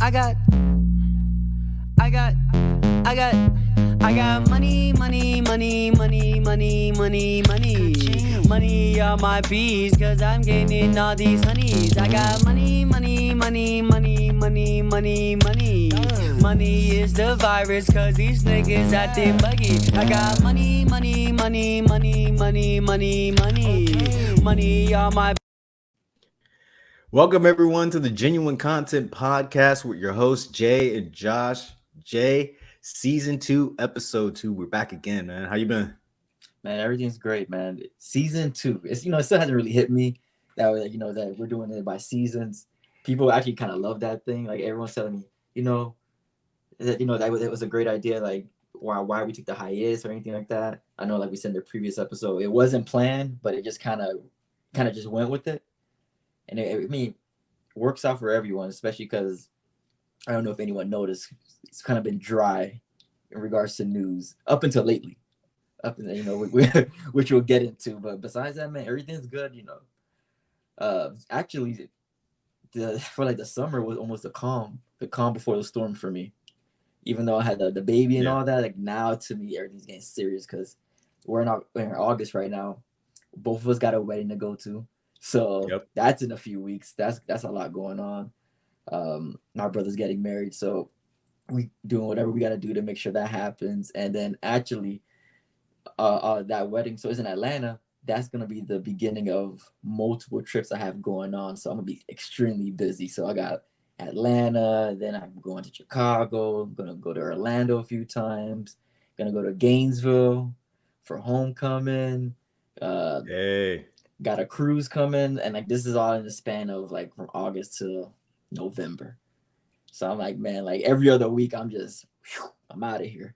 I got money on my bees, cause I'm gaining all these honeys. I got money. Money is the virus, cause these niggas acting buggy. I got money on my. Welcome everyone to the Genuine Content Podcast with your hosts Jay and Josh. Jay, season 2, episode 2. We're back again, man. How you been? Man, everything's great, man. Season 2. It's it still hasn't really hit me that that we're doing it by seasons. People actually kind of love that thing. Like everyone's telling me, that it was a great idea. Like why we took the hiatus or anything like that. I know, like we said in the previous episode, it wasn't planned, but it just kind of just went with it. And it works out for everyone, especially because I don't know if anyone noticed, it's kind of been dry in regards to news up until lately. Which we'll get into. But besides that, man, everything's good. Actually, the summer was almost the calm before the storm for me. Even though I had the baby and all that, like now to me everything's getting serious because we're in August right now. Both of us got a wedding to go to. So That's in a few weeks. That's a lot going on. My brother's getting married, so we doing whatever we got to do to make sure that happens. And then actually, that wedding, so it's in Atlanta. That's gonna be the beginning of multiple trips I have going on. So I'm gonna be extremely busy. So I got Atlanta, then I'm going to Chicago. I'm gonna go to Orlando a few times. Gonna go to Gainesville for homecoming. Hey. Got a cruise coming, and like this is all in the span of like from August to November. So I'm like, man, like every other week I'm out of here.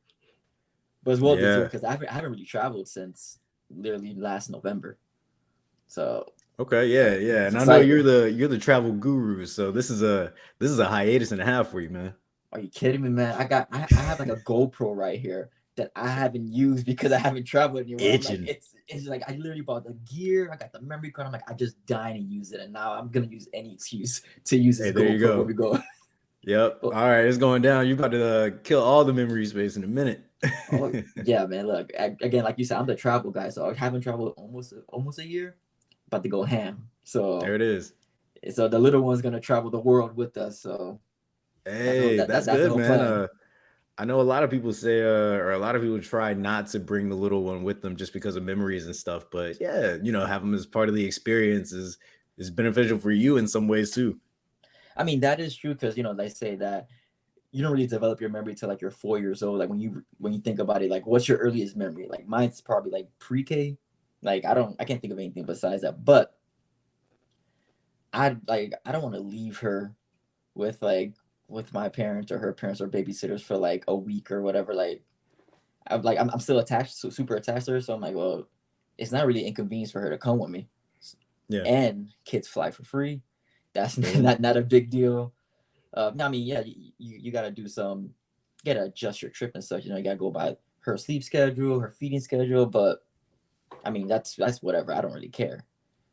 But as well this year because I haven't really traveled since literally last November. So yeah. And I know you're the travel guru, so this is a hiatus and a half for you, man. Are you kidding me, man? I have like a GoPro right here that I haven't used because I haven't traveled anywhere. Itching. Like, it's like I literally bought the gear, I got the memory card. I'm like, I just dying to use it, and now I'm gonna use any excuse to use this GoPro when we go. Yep. All right, it's going down. You're about to kill all the memory space in a minute. Oh, yeah, man. Look, again, like you said, I'm the travel guy, so I haven't traveled almost a year. About to go ham. So there it is. So the little one's gonna travel the world with us. So hey, that's good, man. I know a lot of people say, or a lot of people try not to bring the little one with them just because of memories and stuff. But yeah, have them as part of the experience is beneficial for you in some ways too. I mean, that is true because they say that you don't really develop your memory till like you're 4 years old. Like when you think about it, like what's your earliest memory? Like mine's probably like pre-K. Like I can't think of anything besides that. But I don't want to leave her with my parents or her parents or babysitters for like a week or whatever. Like I'm still attached, so super attached to her. So I'm like, well, it's not really inconvenience for her to come with me. Yeah. And kids fly for free. That's not a big deal. I mean, yeah, you gotta do you gotta adjust your trip and such. You gotta go by her sleep schedule, her feeding schedule. But I mean, that's whatever. I don't really care.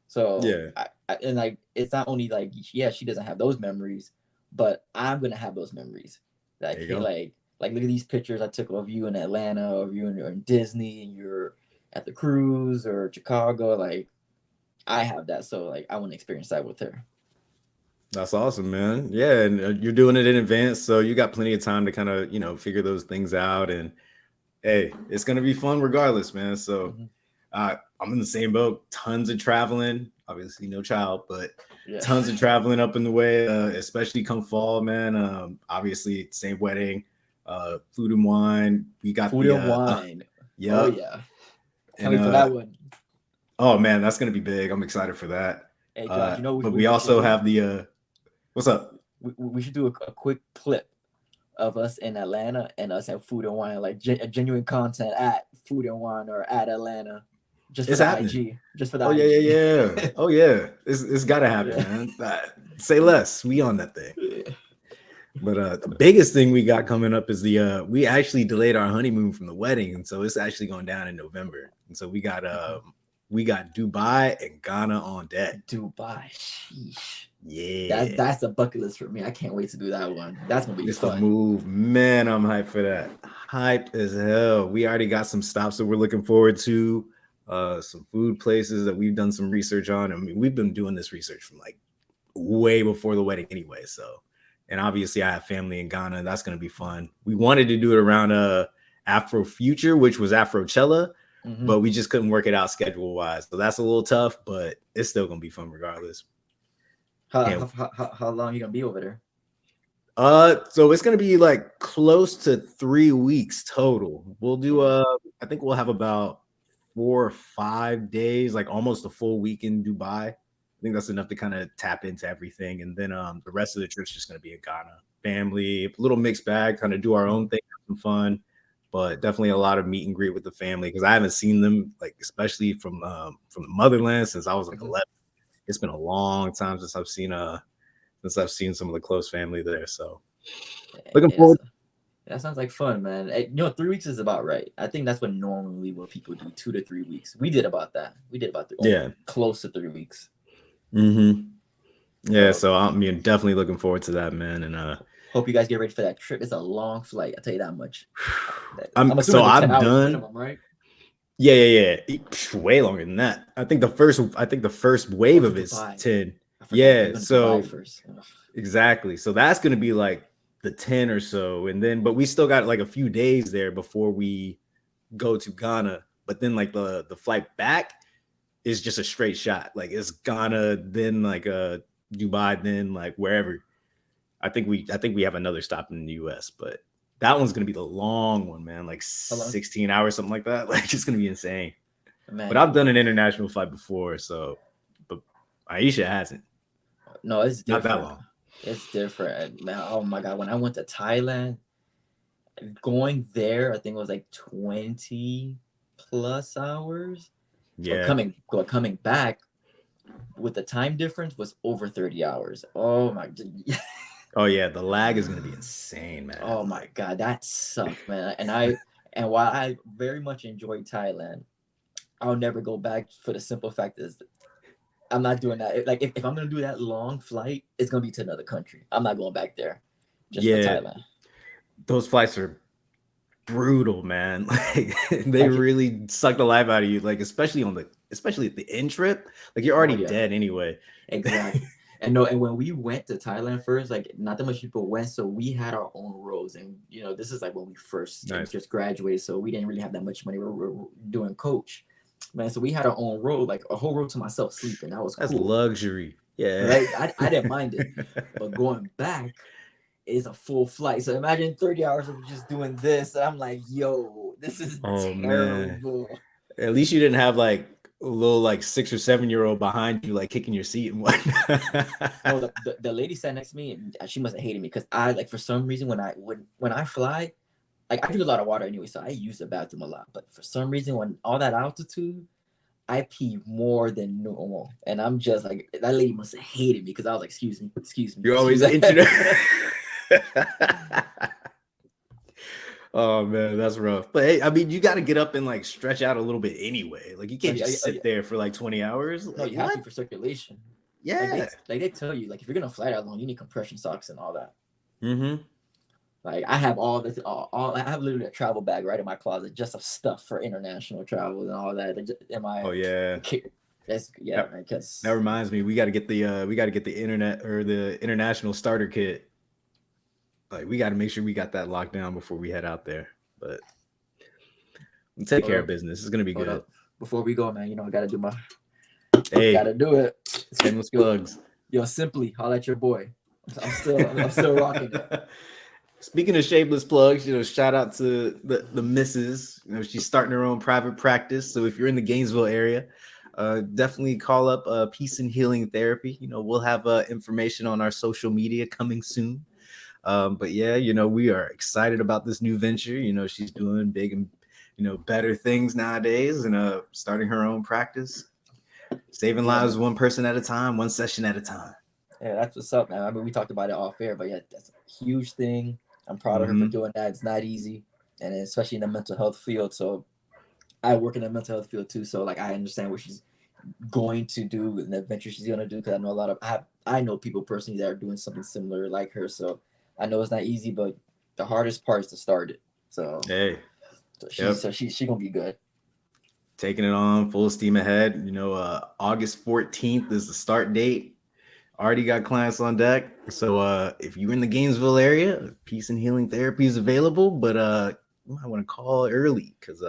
So yeah, and like it's not only like she doesn't have those memories, but I'm gonna have those memories. Like hey, like look at these pictures I took of you in Atlanta, of you in Disney, and you're at the cruise or Chicago. Like I have that, so like I want to experience that with her. That's awesome, man. Yeah, and you're doing it in advance, so you got plenty of time to kind of figure those things out. And hey, it's gonna be fun regardless, man. So I'm in the same boat. Tons of traveling. Obviously, no child, but tons of traveling up in the way, especially come fall, man. Obviously, same wedding, food and wine. We got food and wine. Yeah. Oh yeah. Can't wait for that one. Oh man, that's gonna be big. I'm excited for that. Hey, Josh, but we also have the. What's up? We should do a quick clip of us in Atlanta and us at Food and Wine, like genuine content at Food and Wine or at Atlanta. Just for the IG. Just for the IG. Yeah. Oh yeah. It's gotta happen, man. Say less. We on that thing. Yeah. But the biggest thing we got coming up is we actually delayed our honeymoon from the wedding, and so it's actually going down in November. And so we got we got Dubai and Ghana on deck. Dubai, sheesh. Yeah, That's a bucket list for me. I can't wait to do that one. That's gonna be it's fun. the move, man. I'm hyped for that. Hyped as hell. We already got some stops that we're looking forward to. Some food places that we've done some research on. I mean, we've been doing this research from like way before the wedding anyway. So, and obviously I have family in Ghana. That's gonna be fun. We wanted to do it around Afro Future, which was Afrochella, but we just couldn't work it out schedule wise. So that's a little tough, but it's still gonna be fun regardless. How long are you gonna be over there? So it's gonna be like close to 3 weeks total. We'll do I think we'll have about 4 or 5 days, like almost a full week in Dubai. I think that's enough to kind of tap into everything. And then the rest of the trip's just gonna be in Ghana. Family, a little mixed bag, kind of do our own thing, have some fun, but definitely a lot of meet and greet with the family because I haven't seen them, like especially from the motherland since I was like 11. It's been a long time since I've seen some of the close family there. So looking forward. That sounds like fun, man. 3 weeks is about right. I think that's what people do, 2 to 3 weeks. We did about that. We did about close to 3 weeks. Yeah, so I'm definitely looking forward to that, man. And hope you guys get ready for that trip. It's a long flight, I'll tell you that much. I'm assuming I'm done. Minimum, right? Yeah. Way longer than that. I think the first wave of it's 10. Yeah, so exactly. So that's gonna be like the 10 or so, and then but we still got like a few days there before we go to Ghana. But then like the flight back is just a straight shot. Like it's Ghana, then like Dubai, then like wherever. I think we have another stop in the US, but that one's gonna be the long one, man. Like 16 hours, something like that. Like it's gonna be insane. Man. But I've done an international flight before, so but Aisha hasn't. No, it's different. Not that long. It's different, man. Oh my god, when I went to Thailand, going there, I think it was like 20 plus hours. Yeah. But coming back with the time difference was over 30 hours. Oh my god. Oh yeah, the lag is gonna be insane, man. Oh my god, that sucked, man. And while I very much enjoyed Thailand, I'll never go back for the simple fact is I'm not doing that. Like if I'm gonna do that long flight, it's gonna be to another country. I'm not going back there. Just for Thailand. Those flights are brutal, man. Like they really suck the life out of you. Like especially at the end trip. Like you're already dead anyway. Exactly. And when we went to Thailand first, like not that much people went, so we had our own rows. And this is like when we first just graduated, so we didn't really have that much money. We were doing coach, man. So we had our own row, like a whole row to myself sleeping. That was cool. That's luxury. Yeah, right. I didn't mind it, but going back is a full flight. So imagine 30 hours of just doing this. And I'm like, yo, this is terrible. Man. At least you didn't have like a little like 6 or 7 year old behind you, like kicking your seat and whatnot. No, the lady sat next to me, and she must have hated me because I like for some reason when I fly, like I drink a lot of water anyway, so I use the bathroom a lot. But for some reason, when all that altitude, I pee more than normal, and I'm just like that lady must have hated me because I was like, excuse me. You're always inching. Oh man, that's rough. But hey, I mean, you got to get up and like stretch out a little bit anyway. Like you can't just sit there for like 20 hours. No, you have to for circulation. Yeah, like they tell you, like if you're gonna fly that long, you need compression socks and all that. Mm-hmm. Like I have all this, I have literally a travel bag right in my closet just of stuff for international travel and all that. In my That's because that reminds me, we got to get the internet or the international starter kit. Like we got to make sure we got that locked down before we head out there. But we'll take care of business. It's gonna be good. Before we go, man, I gotta do my. Hey, gotta do it. Shameless plugs. Yo, simply holla at your boy. I'm still rocking it. Speaking of shameless plugs, shout out to the missus. She's starting her own private practice. So if you're in the Gainesville area, definitely call up Peace and Healing Therapy. We'll have information on our social media coming soon. But yeah, we are excited about this new venture. She's doing big and better things nowadays, and starting her own practice, saving lives one person at a time, one session at a time. Yeah, that's what's up, man. I mean, we talked about it off air, but yeah, that's a huge thing. I'm proud of her for doing that. It's not easy, and especially in the mental health field. So I work in the mental health field too, so like I understand what she's going to do and the adventure she's gonna do, because I know a lot of I know people personally that are doing something similar like her. So I know it's not easy, but the hardest part is to start it. So Hey, she's gonna be good. Taking it on full steam ahead. August 14th is the start date. Already got clients on deck. So if you're in the Gainesville area, Peace and Healing Therapy is available, but you might want to call early because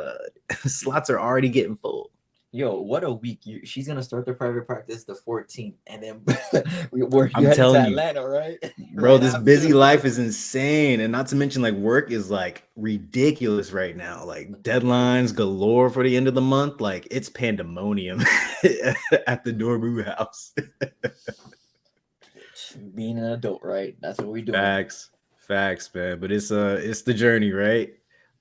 slots are already getting full. Yo, what a week! She's gonna start the private practice the 14th, and then I'm you're heading to telling you, Atlanta, right? bro, Right this after. busy life is insane. And not to mention, like, work is like ridiculous right now. Like, deadlines galore for the end of the month. Like, it's pandemonium at the Dorbu house. Being an adult, right? That's what we do. Facts, man. But it's the journey, right?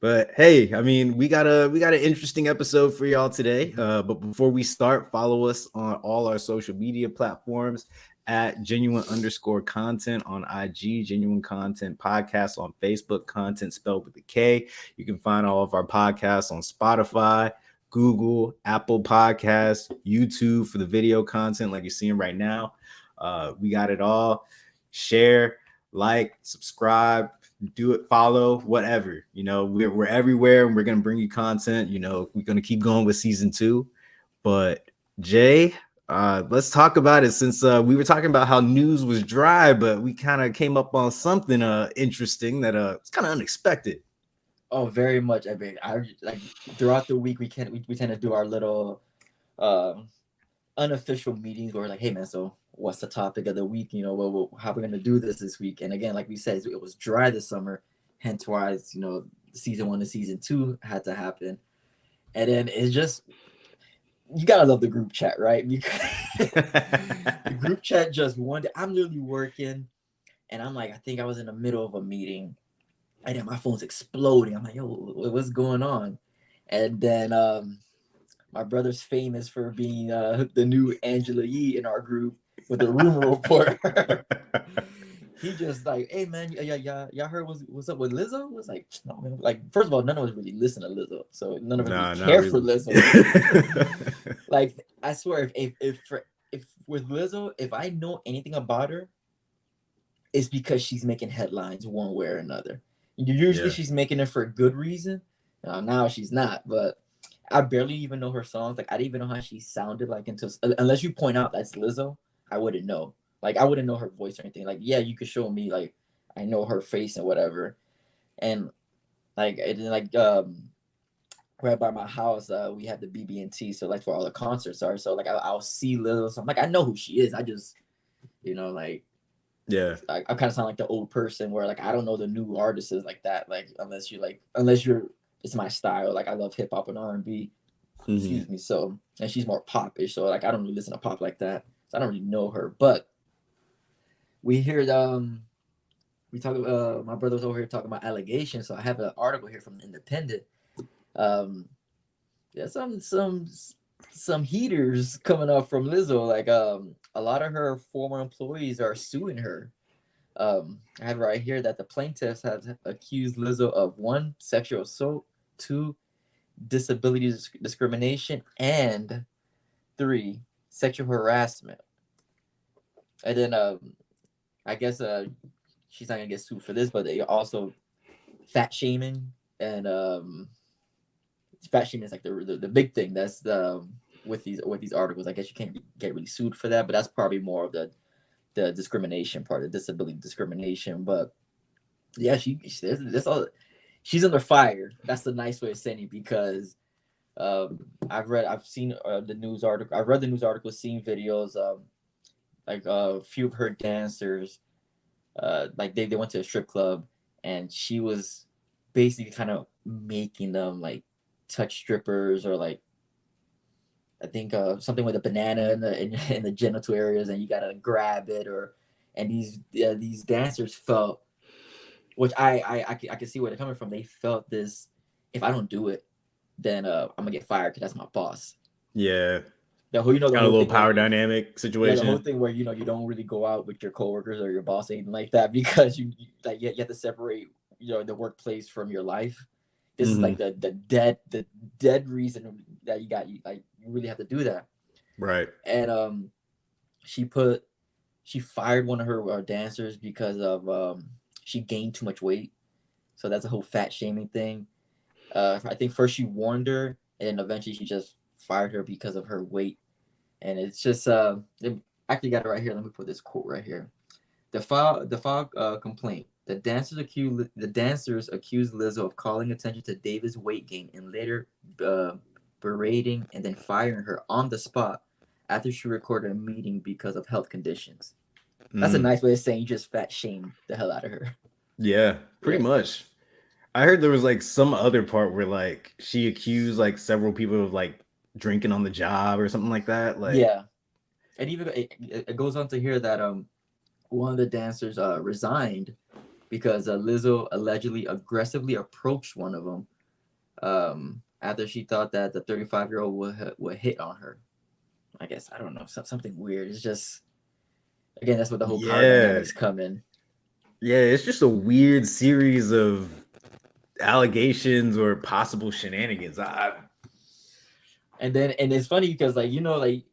But hey, I mean, we got an interesting episode for y'all today. But before we start, follow us on all our social media platforms at genuine_content on IG, genuine content podcast on Facebook, content spelled with a K. You can find all of our podcasts on Spotify, Google, Apple Podcasts, YouTube for the video content like you're seeing right now. We got it all. Share, like, subscribe, do it, follow, whatever. We're everywhere, and we're gonna bring you content. We're gonna keep going with season 2. But Jay, let's talk about it, since we were talking about how news was dry, but we kind of came up on something interesting that it's kind of unexpected. Oh, very much. I mean, I like throughout the week we tend to do our little unofficial meetings where like, hey man, so what's the topic of the week? How we're gonna do this week? And again, like we said, it was dry this summer, hence why season 1 to season 2 had to happen. And then it's just, you gotta love the group chat, right? Because the group chat just one day, I'm literally working, and I'm like, I think I was in the middle of a meeting, and then my phone's exploding. I'm like, yo, what's going on? And then my brother's famous for being the new Angela Yee in our group with the rumor report. He just like, hey man, y'all heard what's up with Lizzo? Was like, no man. Like, first of all, none of us really listen to Lizzo, so none of us really care for Lizzo. Like, I swear, if with Lizzo, if I know anything about her, it's because she's making headlines one way or another. Usually she's making it for a good reason. Now she's not, but I barely even know her songs. Like, I didn't even know how she sounded like unless you point out that's Lizzo, I wouldn't know. Like, I wouldn't know her voice or anything. Like, yeah, you could show me, like, I know her face and whatever. And like, right by my house, we have the BB&T, so like where all the concerts are. So like, I'll see Lizzo. So I'm like, I know who she is. I just, like, yeah, I kind of sound like the old person where like I don't know the new artists like that. Like, unless you're, it's my style. Like, I love hip hop and R&B. Mm-hmm. Excuse me. So, and she's more pop-ish. So like, I don't really listen to pop like that. So I don't really know her. But we hear we talk. My brother's over here talking about allegations. So I have an article here from the Independent. Yeah, some heaters coming up from Lizzo. Like, a lot of her former employees are suing her. I have right here that the plaintiffs have accused Lizzo of 1, sexual assault, 2, disability discrimination, and 3, sexual harassment. And then I guess she's not gonna get sued for this, but they also fat shaming, and fat shaming is like the big thing. That's with these articles. I guess you can't get really sued for that, but that's probably more of the discrimination part, the disability discrimination. But yeah, she's under fire. That's the nice way of saying it, because I've seen the news article. I've read the news article, seen videos. Like a few of her dancers, like they went to a strip club, and she was basically kind of making them like touch strippers, or like, I think something with a banana in the genital areas, and you gotta grab it, and these dancers felt, which I can see where they're coming from. They felt this: if I don't do it, then I'm gonna get fired because that's my boss. Yeah. The whole, got a little power dynamic situation. Yeah, the whole thing where you don't really go out with your coworkers or your boss, anything like that, because you have to separate the workplace from your life. This is like the dead reason that you really have to do that. Right. And she fired one of her dancers because of she gained too much weight. So that's a whole fat shaming thing. I think first she warned her, and then eventually she just fired her because of her weight. And it's just I actually got it right here. Let me put this quote right here. The file complaint. The dancers accused Lizzo of calling attention to David's weight gain and later berating and then firing her on the spot after she recorded a meeting because of health conditions. That's a nice way of saying you just fat shamed the hell out of her. Yeah, pretty much. I heard there was like some other part where like she accused like several people of like drinking on the job or something like that. Like, yeah, and even it goes on to hear that one of the dancers resigned because Lizzo allegedly aggressively approached one of them after she thought that the 35-year-old would hit on her. I guess, I don't know, something weird. It's just, again, that's what the whole power dynamics come in. Yeah, it's just a weird series of allegations or possible shenanigans. And it's funny because like, you know, like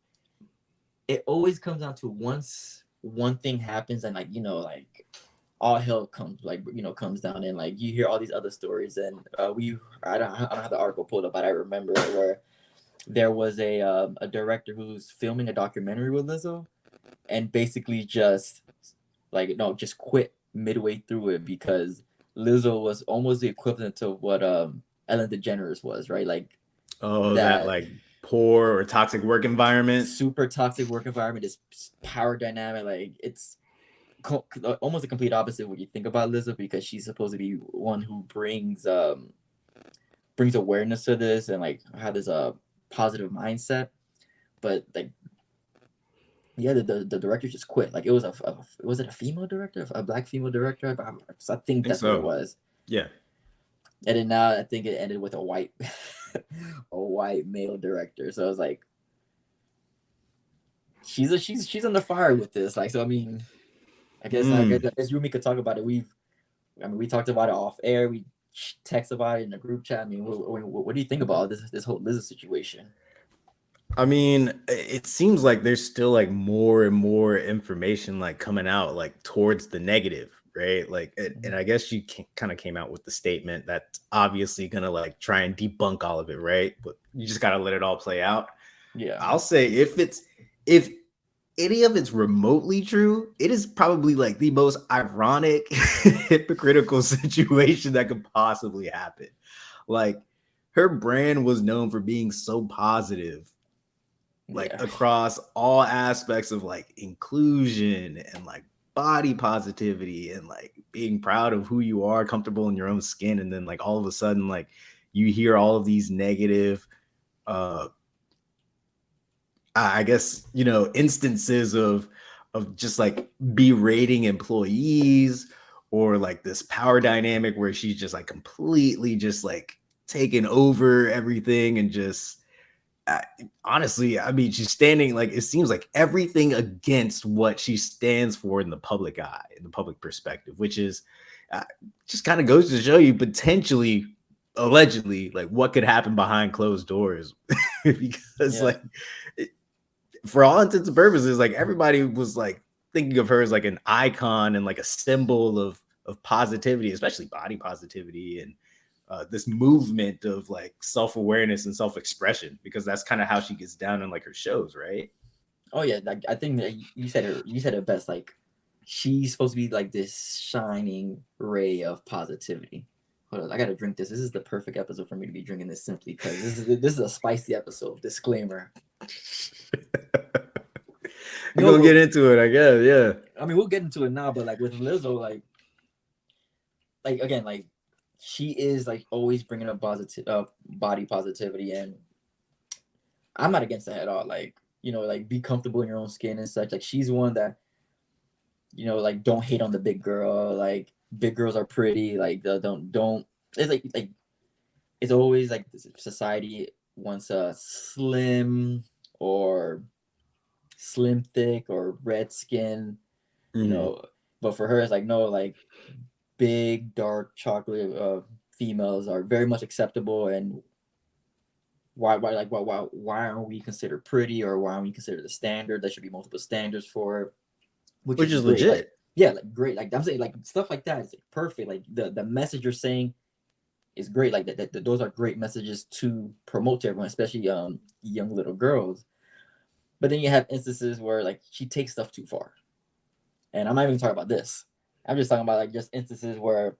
it always comes down to once one thing happens and like, you know, like all hell comes down, and like you hear all these other stories. And I don't have the article pulled up, but I remember where there was a director who's filming a documentary with Lizzo and basically just quit midway through it because Lizzo was almost the equivalent to what Ellen DeGeneres was, right? Like that like poor or toxic work environment. Super toxic work environment, is power dynamic. Like it's almost the complete opposite of what you think about Lizzo, because she's supposed to be one who brings awareness to this and like have this positive mindset. But like, yeah, the director just quit. Like it was was it a female director, a black female director? I think that's what it was. Yeah. And then now I think it ended with a white male director. So I was like, she's on the fire with this. Like, so I mean, I guess you and me could talk about it. We talked about it off air. We text about it in the group chat. I mean, what do you think about this whole Lizzo situation? I mean, it seems like there's still like more and more information like coming out like towards the negative, right? Like, and I guess she kind of came out with the statement that's obviously gonna like try and debunk all of it, right? But you just gotta let it all play out. Yeah, I'll say if any of it's remotely true, it is probably like the most ironic, hypocritical situation that could possibly happen. Like, her brand was known for being so positive, like across all aspects of like inclusion and like body positivity and like being proud of who you are, comfortable in your own skin. And then like all of a sudden, like you hear all of these negative, I guess, you know, instances of just like berating employees, or like this power dynamic where she's just like completely just like taking over everything. And just honestly, I mean, she's standing like, it seems like everything against what she stands for in the public eye, in the public perspective, which is just kind of goes to show you potentially, allegedly, like what could happen behind closed doors. Because like, for all intents and purposes, like everybody was like thinking of her as like an icon and like a symbol of positivity, especially body positivity, and this movement of like self-awareness and self-expression, because that's kind of how she gets down in like her shows, right? Oh yeah, like, I think that you said it best. Like, she's supposed to be like this shining ray of positivity. Hold on, I gotta drink this. This is the perfect episode for me to be drinking this simply because this is a spicy episode. Disclaimer. We're gonna get into it, I guess. Yeah. I mean, we'll get into it now, but like with Lizzo, like again, like she is like always bringing up body positivity, and I'm not against that at all. Like, you know, like be comfortable in your own skin and such. Like, she's one that, you know, like don't hate on the big girl. Like, big girls are pretty. Like, don't. It's like it's always like society wants a slim or slim thick or red skin, you know. But for her, it's like, no, like big dark chocolate females are very much acceptable, and why aren't we considered pretty, or why aren't we considered the standard? There should be multiple standards for it, Which is great. legit. Like, yeah, like great. Like I'm saying, like stuff like that is like perfect. Like the message you're saying is great. Like that those are great messages to promote to everyone, especially young little girls. But then you have instances where like she takes stuff too far, and I'm not even talking about this. I'm just talking about like just instances where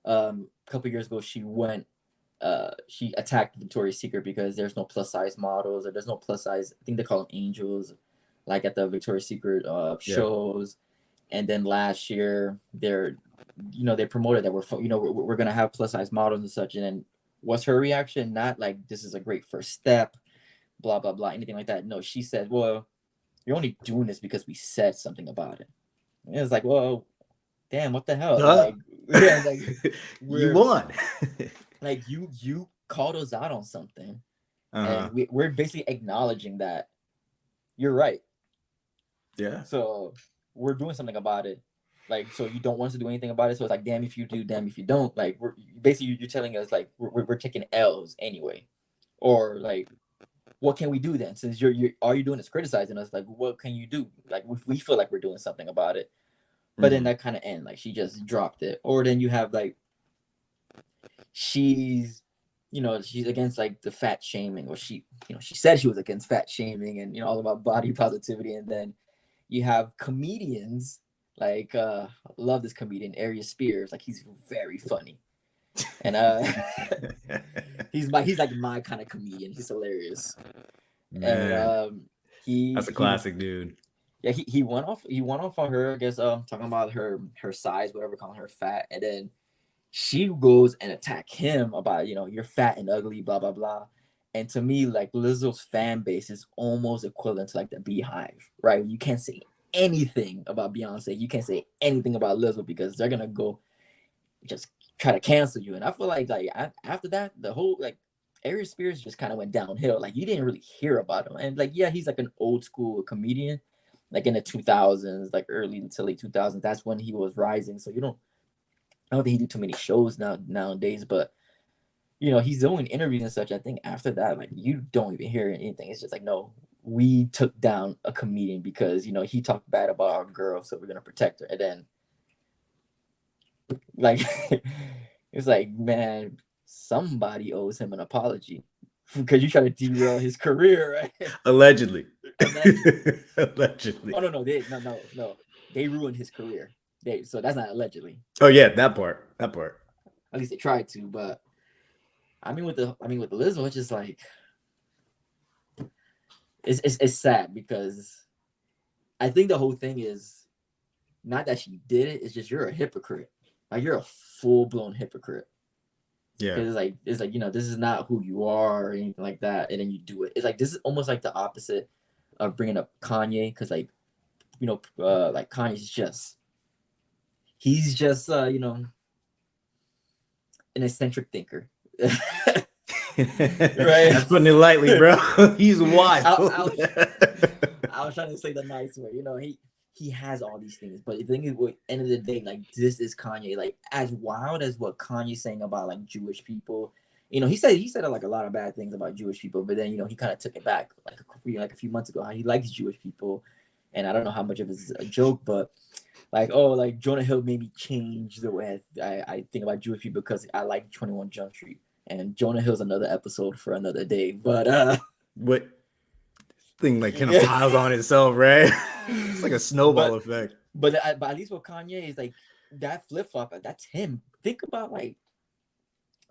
a couple years ago she attacked Victoria's Secret because there's no plus size models, or there's no plus size, I think they call them angels, like at the Victoria's Secret shows. And then last year they promoted that we're gonna have plus size models and such. And then what's her reaction? Not like this is a great first step, blah blah blah, anything like that. No, she said, well, you're only doing this because we said something about it. And it's like, well, damn, what the hell? Like, yeah, like you won. Like you called us out on something, Uh-huh. and we're basically acknowledging that you're right. Yeah. So we're doing something about it. Like, so you don't want us to do anything about it. So it's like, damn if you do, damn if you don't. Like, we're basically, you're telling us like we're taking L's anyway, or like, what can we do then? Since you're all you're doing is criticizing us, like, what can you do? Like, we feel like we're doing something about it. But then that kind of end, like she just dropped it. Or then you have like she's against like the fat shaming, or she said she was against fat shaming and all about body positivity. And then you have comedians like love this comedian Arius Spears, like he's very funny, and he's like my kind of comedian. He's hilarious. Man. And that's a classic dude. Yeah, he went off on her, I guess, talking about her size, whatever, calling her fat. And then she goes and attack him about, you're fat and ugly, blah, blah, blah. And to me, like, Lizzo's fan base is almost equivalent to like the Beehive, right? You can't say anything about Beyonce. You can't say anything about Lizzo because they're going to go just try to cancel you. And I feel like after that, the whole, like, Arius Spears just kind of went downhill. Like, you didn't really hear about him. And, like, yeah, he's like an old school comedian, like in the 2000s, like early to late 2000s. That's when he was rising. So I don't think he do too many shows nowadays, but he's doing interviews and such. I think after that, like, you don't even hear anything. It's just like, no, we took down a comedian because he talked bad about our girl, so we're gonna protect her. And then, like, it's like, man, somebody owes him an apology because you try to derail his career, right? Allegedly. Oh no, they ruined his career. So that's not allegedly. Oh yeah, that part. At least they tried to, but I mean with the Lizzo, it's just like it's sad because I think the whole thing is not that she did it. It's just you're a hypocrite. Like, you're a full-blown hypocrite. Yeah. It's like this is not who you are or anything like that, and then you do it. It's like this is almost like the opposite of bringing up Kanye, because like like Kanye's just an eccentric thinker. Right? That's putting it lightly, bro. He's wild. I was trying to say the nice way. He has all these things, but the thing is, at the end of the day, like, this is Kanye. Like, as wild as what Kanye's saying about like Jewish people, he said like a lot of bad things about Jewish people, but then he kind of took it back like a few months ago how he likes Jewish people, and I don't know how much of it is a joke, but like, like Jonah Hill made me change the way I think about Jewish people because I like 21 Jump Street, and Jonah Hill's another episode for another day. But what thing like kind of piles on itself, right? It's like a snowball effect. But at least with Kanye is like that flip flop. That's him. Think about like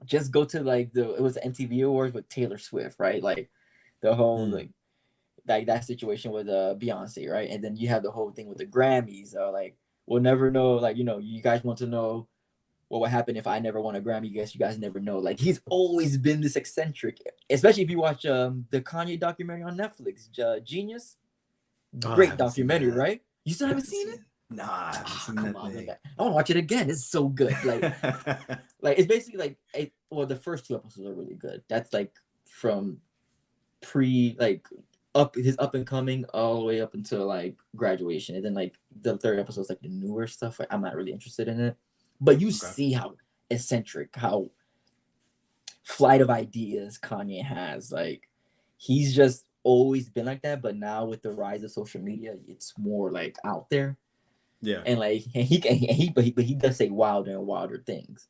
just go to like it was the MTV Awards with Taylor Swift, right? Like the whole like that situation with Beyonce, right? And then you have the whole thing with the Grammys. Like, we'll never know. Like, you guys want to know what would happen if I never won a Grammy. You guys never know. Like, he's always been this eccentric, especially if you watch the Kanye documentary on Netflix, Genius. Great documentary, right? You still haven't seen it? Nah, I haven't seen come that on, thing. I want to watch it again. It's so good. Like, like it's basically like the first 2 episodes are really good. That's like from his up and coming all the way up until like graduation, and then like the 3rd episode is like the newer stuff. Like, I'm not really interested in it, but you see how eccentric, how flight of ideas Kanye has. Like he's just always been like that, but now with the rise of social media, it's more like out there. Yeah. And like he does say wilder and wilder things.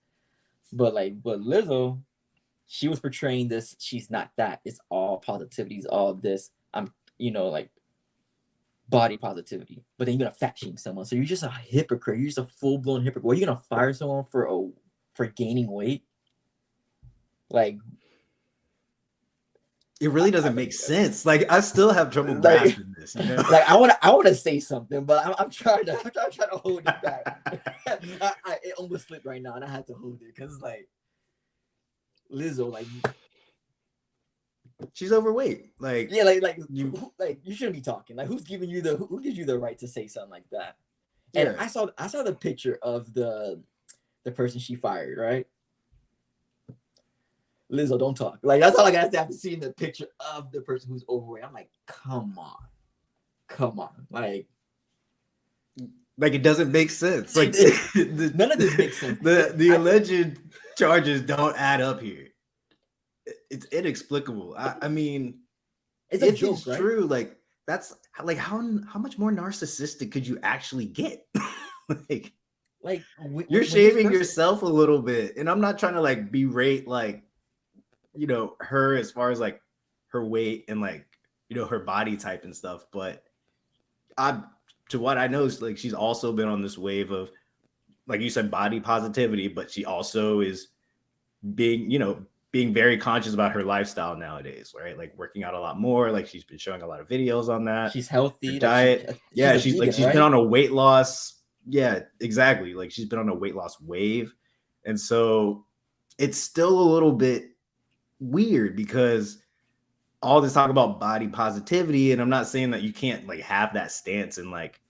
But Lizzo, she was portraying this, she's not that. It's all positivities, all this. I'm like body positivity. But then you're gonna fat shame someone. So you're just a hypocrite. You're just a full-blown hypocrite. Well, you're gonna fire someone for gaining weight? Like it really doesn't make sense. Like I still have trouble grasping this. You know? Like I want to say something, but I'm trying to hold it back. It almost slipped right now, and I had to hold it because like Lizzo, like she's overweight. Like yeah, like you shouldn't be talking. Like who gives you the right to say something like that? And yeah. I saw the picture of the person she fired, right? Lizzo, don't talk. Like that's all I got to say after seeing the picture of the person who's overweight. I'm like, come on, like it doesn't make sense. Like none of this makes sense. The alleged charges don't add up here. It's inexplicable. I mean, it's a joke, it's right? true. Like that's like how much more narcissistic could you actually get? like you're shaming yourself a little bit, and I'm not trying to like berate like her as far as like her weight and like her body type and stuff, but to what I know is like she's also been on this wave of, like you said, body positivity, but she also is being very conscious about her lifestyle nowadays, right? Like working out a lot more. Like she's been showing a lot of videos on that. She's healthy. Diet. She's been on a weight loss. Yeah, exactly. Like she's been on a weight loss wave. And so it's still a little bit weird because all this talk about body positivity, and I'm not saying that you can't like have that stance and like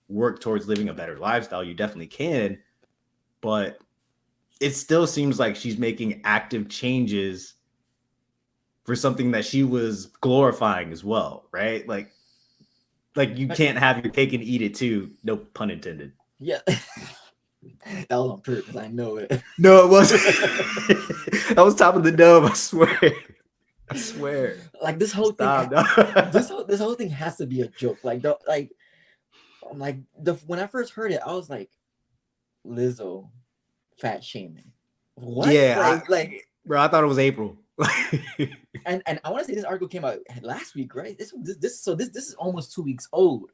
work towards living a better lifestyle. You definitely can, but it still seems like she's making active changes for something that she was glorifying as well, right? Like you can't have your cake and eat it too. No pun intended. Yeah. That was on purpose. I know it. No, it wasn't. That was top of the dome. I swear. Like this whole thing. This whole thing has to be a joke. Like when I first heard it, I was like, Lizzo, fat shaming. What? Yeah. Bro, I thought it was April. and I want to say this article came out last week, right? This is almost 2 weeks old,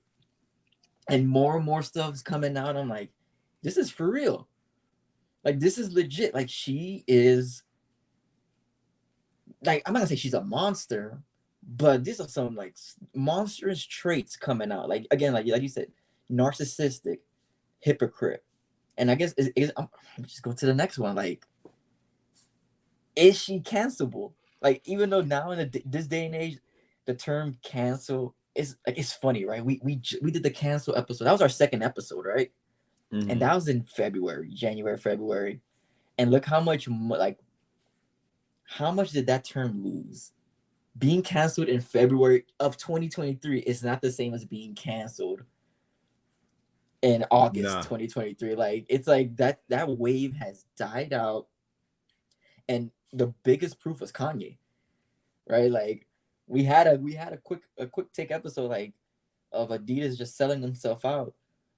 and more stuff is coming out. I'm like, this is for real. Like this is legit. Like she is. Like I'm not gonna say she's a monster, but these are some like monstrous traits coming out. Like again, like you said, narcissistic, hypocrite, and I guess I'm just go to the next one. Like, is she cancelable? Like even though now in this day and age, the term cancel is like it's funny, right? We did the cancel episode. That was our second episode, right? Mm-hmm. And that was in January, February, and look how much did that term lose? Being canceled in February of 2023 is not the same as being canceled in August 2023. Like it's like that wave has died out, and the biggest proof was Kanye, right? Like we had a quick take episode like of Adidas just selling themselves out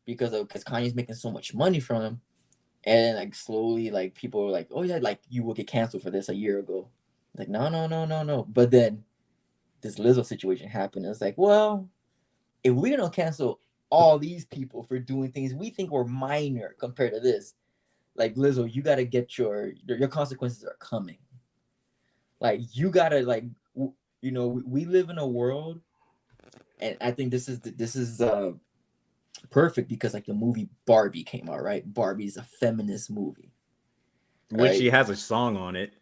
because Kanye's making so much money from him. And like slowly, like people were like, "Oh yeah, like you will get canceled for this a year ago." Like no. But then this Lizzo situation happened. It's like, well, if we don't cancel all these people for doing things we think were minor compared to this, like Lizzo, you gotta get your consequences are coming. Like you gotta we live in a world, and I think this is perfect because like the movie Barbie came out, right? Barbie's a feminist movie, which she has a song on it.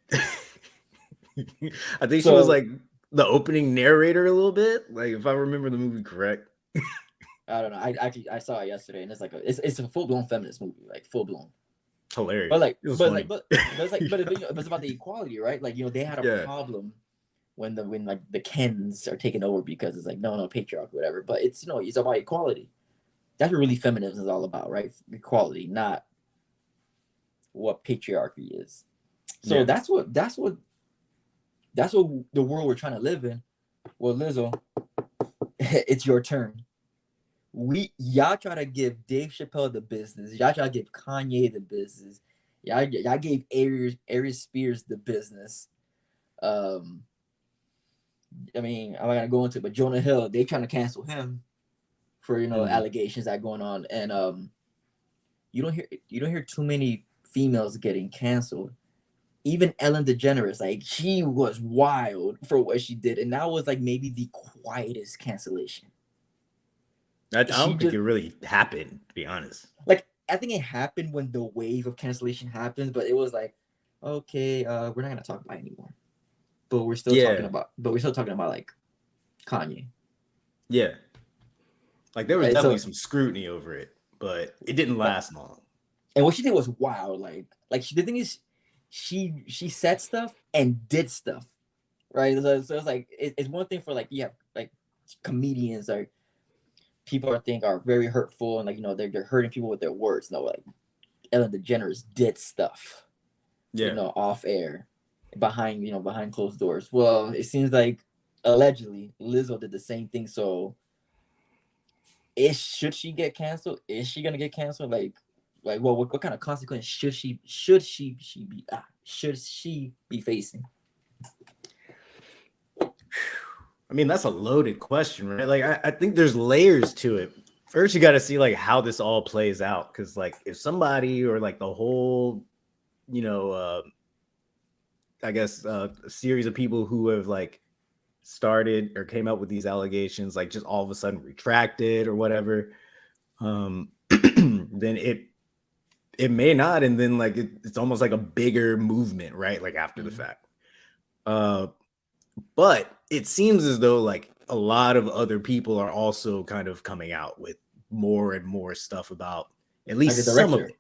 I think she was like the opening narrator a little bit, like if I remember the movie correct. I don't know. I saw it yesterday, and it's like it's a full blown feminist movie, like full blown. Hilarious. But like, but it's about the equality, right? Like they had a problem when the Kens are taking over because it's like no patriarchy, whatever. But it's it's about equality. That's what really feminism is all about, right? Equality, not what patriarchy is. So that's what the world we're trying to live in. Well, Lizzo, it's your turn. Y'all try to give Dave Chappelle the business. Y'all try to give Kanye the business. Y'all gave Aries Spears the business. I mean, I'm not gonna go into it, but Jonah Hill, they trying to cancel him for allegations that going on, and you don't hear too many females getting canceled. Even Ellen DeGeneres, like she was wild for what she did, and that was like maybe the quietest cancellation. I don't think it really happened, to be honest. Like I think it happened when the wave of cancellation happened, but it was like, okay, we're not gonna talk about it anymore. But we're still talking about like Kanye. Yeah. Like there was definitely some scrutiny over it, but it didn't last long. And what she did was wild. Like the thing is, she said stuff and did stuff, right? So it's like it's one thing for like like comedians or people I think are very hurtful and like they're hurting people with their words. No, like Ellen DeGeneres did stuff, off air, behind closed doors. Well, it seems like allegedly Lizzo did the same thing. So, should she get canceled? Is she gonna get canceled? Like what kind of consequence should she be facing? I mean, that's a loaded question, right? Like I think there's layers to it. First, you got to see like how this all plays out, because like if somebody or like the whole, I guess a series of people who have like started or came up with these allegations, like just all of a sudden retracted or whatever, then it may not, and then like it's almost like a bigger movement, right? Like after the fact. But it seems as though like a lot of other people are also kind of coming out with more and more stuff about at least some of it.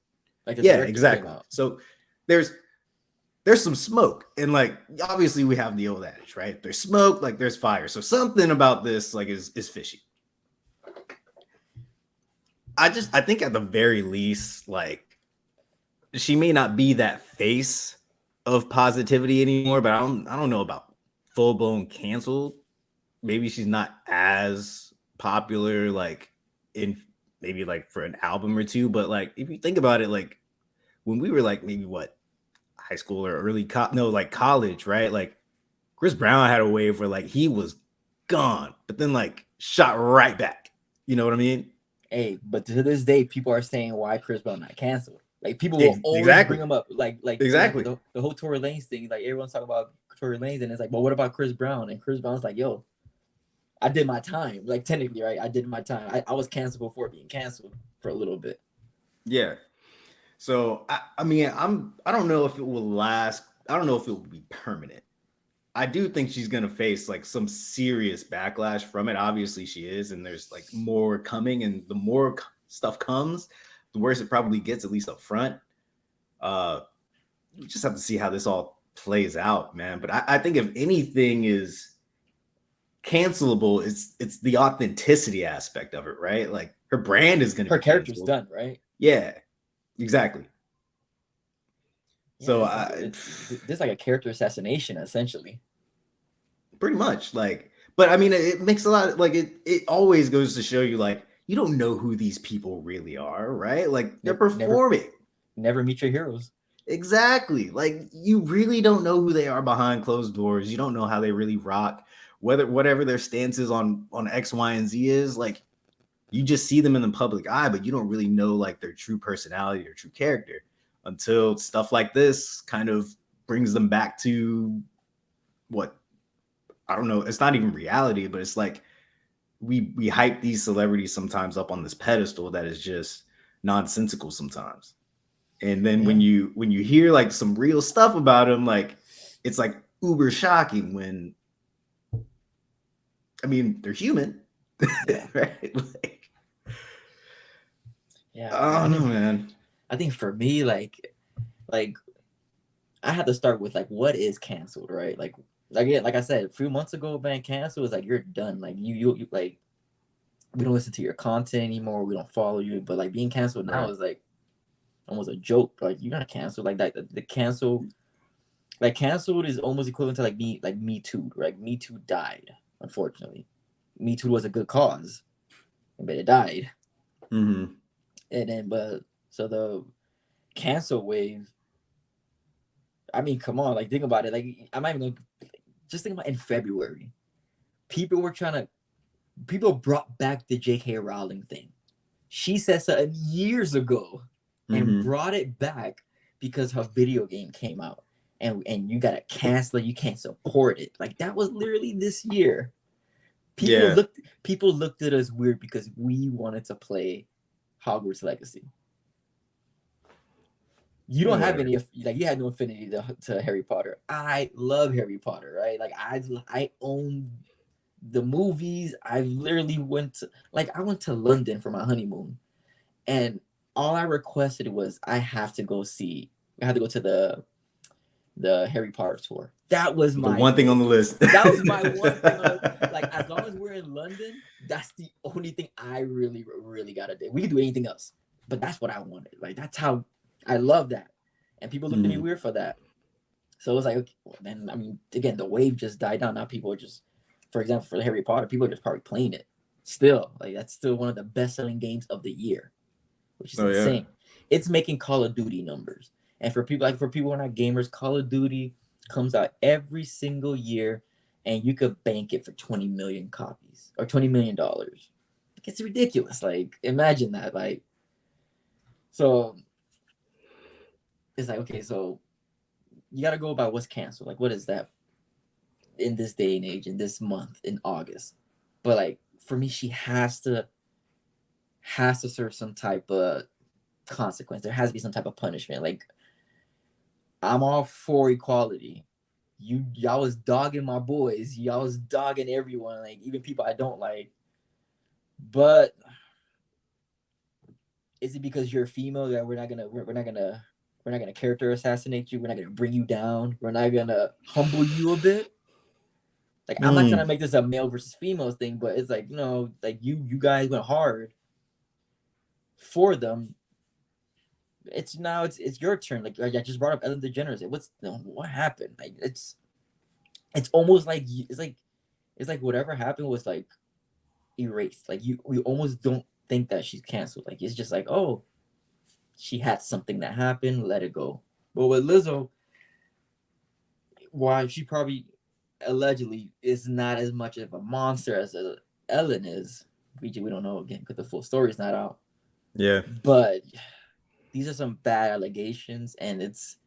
Yeah, exactly. So there's some smoke, and like obviously we have the old adage, right? There's smoke, like there's fire. So something about this like is fishy. I think at the very least, like she may not be that face of positivity anymore, but I don't know about full-blown canceled. Maybe she's not as popular like in maybe like for an album or two, but like if you think about it, like when we were like maybe high school or early college, right? Like Chris Brown had a wave where like he was gone, but then like shot right back. You know what I mean? Hey, but to this day, people are saying why Chris Brown not canceled. Like people will always bring him up. Like exactly the whole Tory Lanez thing. Like everyone's talking about Tory Lanez, and it's like, but what about Chris Brown? And Chris Brown's like, yo, I did my time. Like technically, right? I did my time. I was canceled before being canceled for a little bit. Yeah. So I mean, I don't know if it will last. I don't know if it will be permanent. I do think she's gonna face like some serious backlash from it. Obviously, she is, and there's like more coming, and the more stuff comes, the worse it probably gets, at least up front. We just have to see how this all plays out, man. But I think if anything is cancelable, it's the authenticity aspect of it, right? Like her brand is gonna her character's done, right? Yeah, exactly. Yeah, so it's like a character assassination, essentially. Pretty much, like, but I mean, it makes a lot of, like it always goes to show you, like, you don't know who these people really are, right? Like they're performing. Never meet your heroes. Exactly. Like you really don't know who they are behind closed doors. You don't know how they really rock, whatever their stance is on X, Y, and Z is. Like you just see them in the public eye, but you don't really know like their true personality or true character until stuff like this kind of brings them back to what, I don't know. It's not even reality, but it's like we hype these celebrities sometimes up on this pedestal that is just nonsensical sometimes. And then when you hear like some real stuff about them, like it's like uber shocking when, I mean, they're human, right? Like, I don't know, man. I think for me, like I had to start with like what is canceled, right? Like I said, a few months ago, man, cancel is like you're done. Like you like we don't listen to your content anymore. We don't follow you. But like being canceled now is like almost a joke. Like you're not canceled like that. The cancel, like canceled is almost equivalent to like Me Too. Right? Me Too died, unfortunately. Me Too was a good cause, but it died. Mm-hmm. And then, but so the cancel wave. I mean, come on, like think about it. Like I'm not even gonna just think about in February. People brought back the J.K. Rowling thing. She said something years ago and brought it back because her video game came out. And you gotta cancel it, you can't support it. Like that was literally this year. People looked at us weird because we wanted to play Hogwarts Legacy. You don't have any, like you had no affinity to Harry Potter. I love Harry Potter, right? Like I own the movies. I literally went to London for my honeymoon, and all I requested was I had to go to the Harry Potter tour. That was the one thing on the list. That was my one thing. Like as long as we're in London, that's the only thing I really, really gotta do. We can do anything else, but that's what I wanted. Like that's how I love that. And people looked at me weird for that. So it was like, okay, well, then I mean, again, the wave just died down. Now people are just, for example, for Harry Potter, people are just probably playing it. Still, like that's still one of the best-selling games of the year, which is insane. Yeah. It's making Call of Duty numbers. And for people who are not gamers, Call of Duty comes out every single year, and you could bank it for 20 million copies or $20 million. Like, it's ridiculous. Like, imagine that. Like, so it's like, okay, so you got to go about what's canceled. Like, what is that in this day and age, in this month, in August? But like, for me, she has to serve some type of consequence. There has to be some type of punishment. Like, I'm all for equality. Y'all was dogging my boys. Y'all was dogging everyone, like even people I don't like. But is it because you're female that we're not gonna character assassinate you? We're not gonna bring you down. We're not gonna humble you a bit. Like I'm not trying to make this a male versus female thing, but it's like, like you guys went hard for them. It's your turn. Like I just brought up Ellen DeGeneres. What happened? Like it's almost like it's like whatever happened was like erased. Like we almost don't think that she's canceled. Like it's just like, oh, she had something that happened, let it go. But with Lizzo, why she probably allegedly is not as much of a monster as Ellen is. We don't know again because the full story is not out. Yeah, but these are some bad allegations, and it's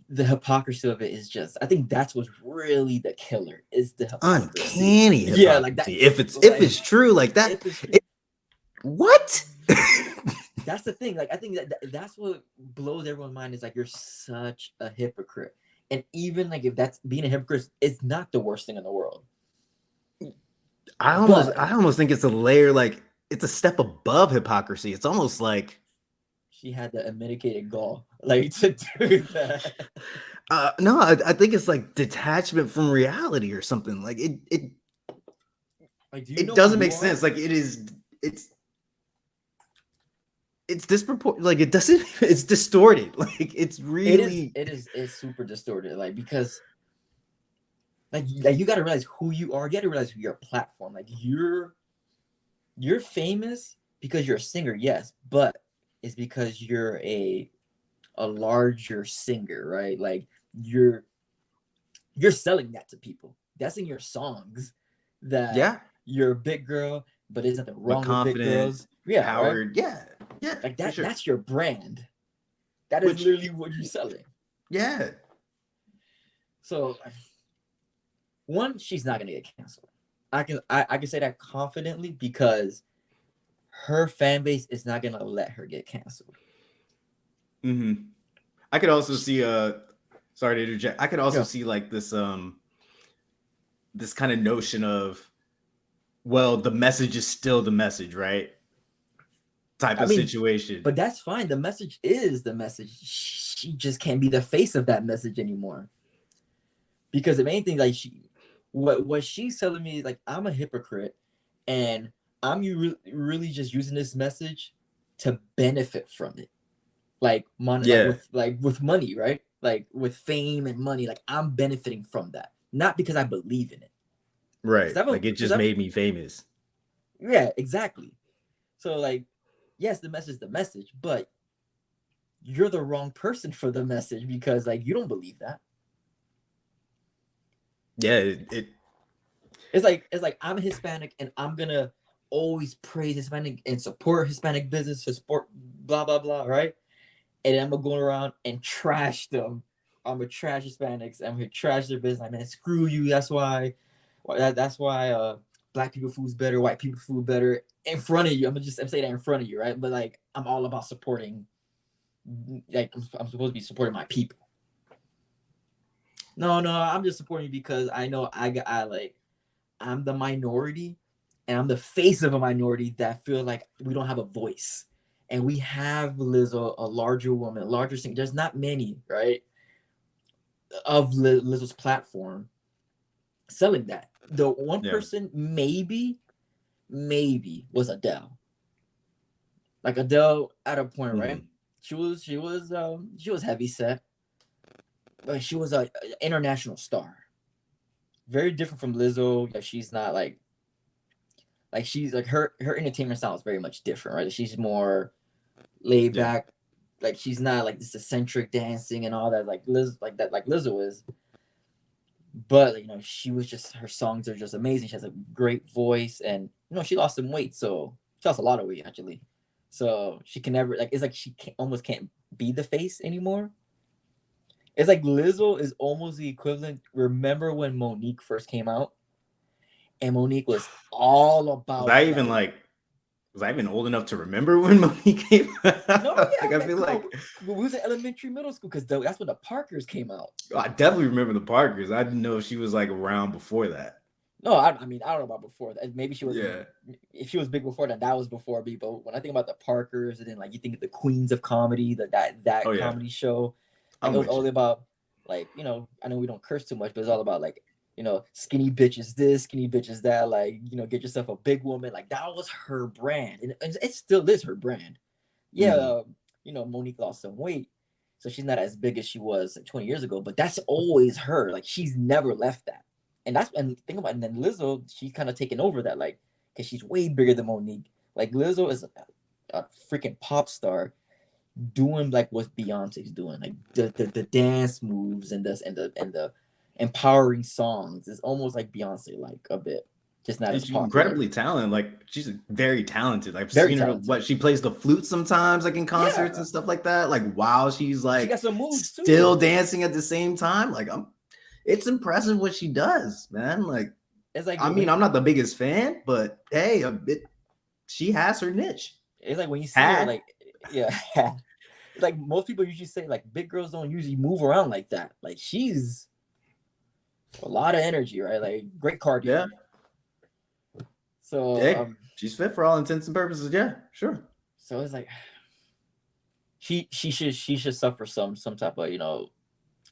the hypocrisy of it is just, I think that's what's really the killer is the hypocrisy. Uncanny hypocrisy. Yeah, like that. If it's true, like that. What? That's the thing. Like I think that's what blows everyone's mind is like you're such a hypocrite. And even like if that's being a hypocrite, it's not the worst thing in the world. I almost think it's a layer, like it's a step above hypocrisy. It's almost like she had the unmitigated gall, like to do that. No, I think it's like detachment from reality or something. Like it doesn't make sense. Like it's disproportionate. Like it's distorted. Like it's really it's super distorted. Like because like you got to realize who you are. You got to realize your platform. Like you're famous because you're a singer, yes, but it's because you're a larger singer, right? Like you're selling that to people. That's in your songs. That you're a big girl, but isn't nothing wrong with big girls. Yeah, powered. Right? Yeah. Like that. Sure. That's your brand. That is literally what you're selling. Yeah. So, one, she's not gonna get canceled. I can say that confidently because her fan base is not gonna let her get canceled. Mm-hmm. I could also see sorry to interject. I could also see like this this kind of notion of, well, the message is still the message, right? Type of situation. But that's fine. The message is the message. She just can't be the face of that message anymore. Because if anything, like what she's telling me is like, I'm a hypocrite and I'm really just using this message to benefit from it. like money, Yeah. with money, right? Like with fame and money, like I'm benefiting from that, not because I believe in it. Right. Because Like it just made me famous. yeah, exactly. So like, yes, the message is the message, but you're the wrong person for the message because like you don't believe that. Yeah, It's like I'm Hispanic and I'm gonna always praise Hispanic and support Hispanic business, support blah blah blah, right? And then I'm gonna go around and trash them. I'm gonna trash Hispanics. I'm gonna trash their business. Like, man, screw you. That's why black people food's better, white people food better in front of you. I'm saying that in front of you, right? But like I'm all about supporting. Like I'm supposed to be supporting my people. No, I'm just supporting you because I know I'm the minority and I'm the face of a minority that feel like we don't have a voice. And we have Lizzo, a larger woman, a larger singer. There's not many, right, of Lizzo's platform selling that. The one person maybe was Adele. Like Adele at a point, right? She was heavy set, but she was a international star. Very different from Lizzo. Yeah, she's not like she's like her entertainment style is very much different, right? She's more laid back. Like she's not like this eccentric dancing and all that like Lizzo is. But she was just her songs are just amazing. She has a great voice, and she lost some weight, so she lost a lot of weight actually. So she can never it's like she almost can't be the face anymore. It's like Lizzo is almost the equivalent. Remember when Monique first came out? And Monique was all about. Was I even old enough to remember when Monique came out? No, yeah, like I feel like we was in elementary, middle school because that's when the Parkers came out. I definitely remember the Parkers. I didn't know if she was like around before that. No, I mean I don't know about before that. Maybe she was. Yeah. If she was big before that, that was before me. But when I think about the Parkers, and then like you think of the Queens of Comedy, that comedy show, like it was all about like I know we don't curse too much, but it's all about like skinny bitches this, skinny bitches that, like get yourself a big woman. Like that was her brand, and it still is her brand. Yeah, Monique lost some weight, so she's not as big as she was like 20 years ago. But that's always her. Like she's never left that. And think about it, and then Lizzo, she's kind of taken over that, like, because she's way bigger than Monique. Like Lizzo is a freaking pop star doing like what Beyonce's doing, like the dance moves and the empowering songs. It's almost like Beyonce, like a bit, just not as popular. Incredibly talented. Like she's very talented. I've seen her. She plays the flute sometimes, like in concerts and stuff like that. Like while she's like she got some moves still dancing at the same time. Like it's impressive what she does, man. Like it's like I'm not the biggest fan, but hey, she has her niche. It's like when you see her, like it's like most people usually say like big girls don't usually move around like that. Like she's a lot of energy, right? Like great cardio. Yeah. So she's fit for all intents and purposes. Yeah, sure. So it's like she should suffer some type of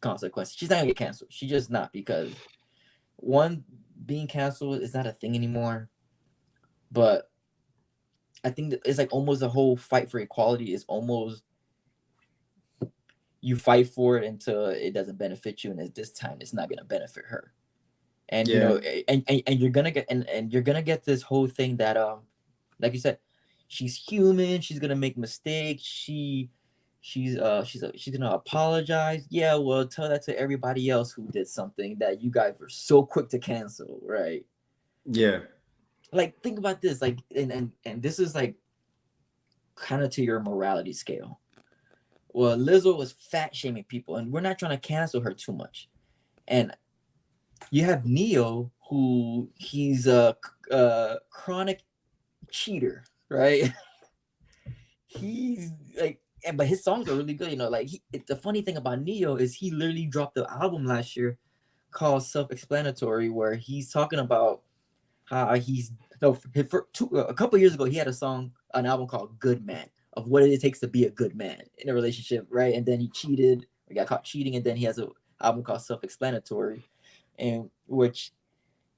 consequences. She's not gonna get canceled. She's just not, because one, being canceled is not a thing anymore. But I think that it's like almost the whole fight for equality is almost you fight for it until it doesn't benefit you, and at this time it's not gonna benefit her. And and you're gonna get and you're gonna get this whole thing that like you said, she's human, she's gonna make mistakes, she's gonna apologize. Yeah, well, tell that to everybody else who did something that you guys were so quick to cancel, right? Yeah. Like think about this, like and this is like kind of to your morality scale. Well, Lizzo was fat shaming people, and we're not trying to cancel her too much. And you have Neo, who he's a chronic cheater, right? He's like, but his songs are really good. Like the funny thing about Neo is he literally dropped the album last year called Self-Explanatory, where he's talking about how a couple years ago he had an album called Good Man, of what it takes to be a good man in a relationship, right? And then he cheated, he got caught cheating, and then he has an album called Self-Explanatory, in which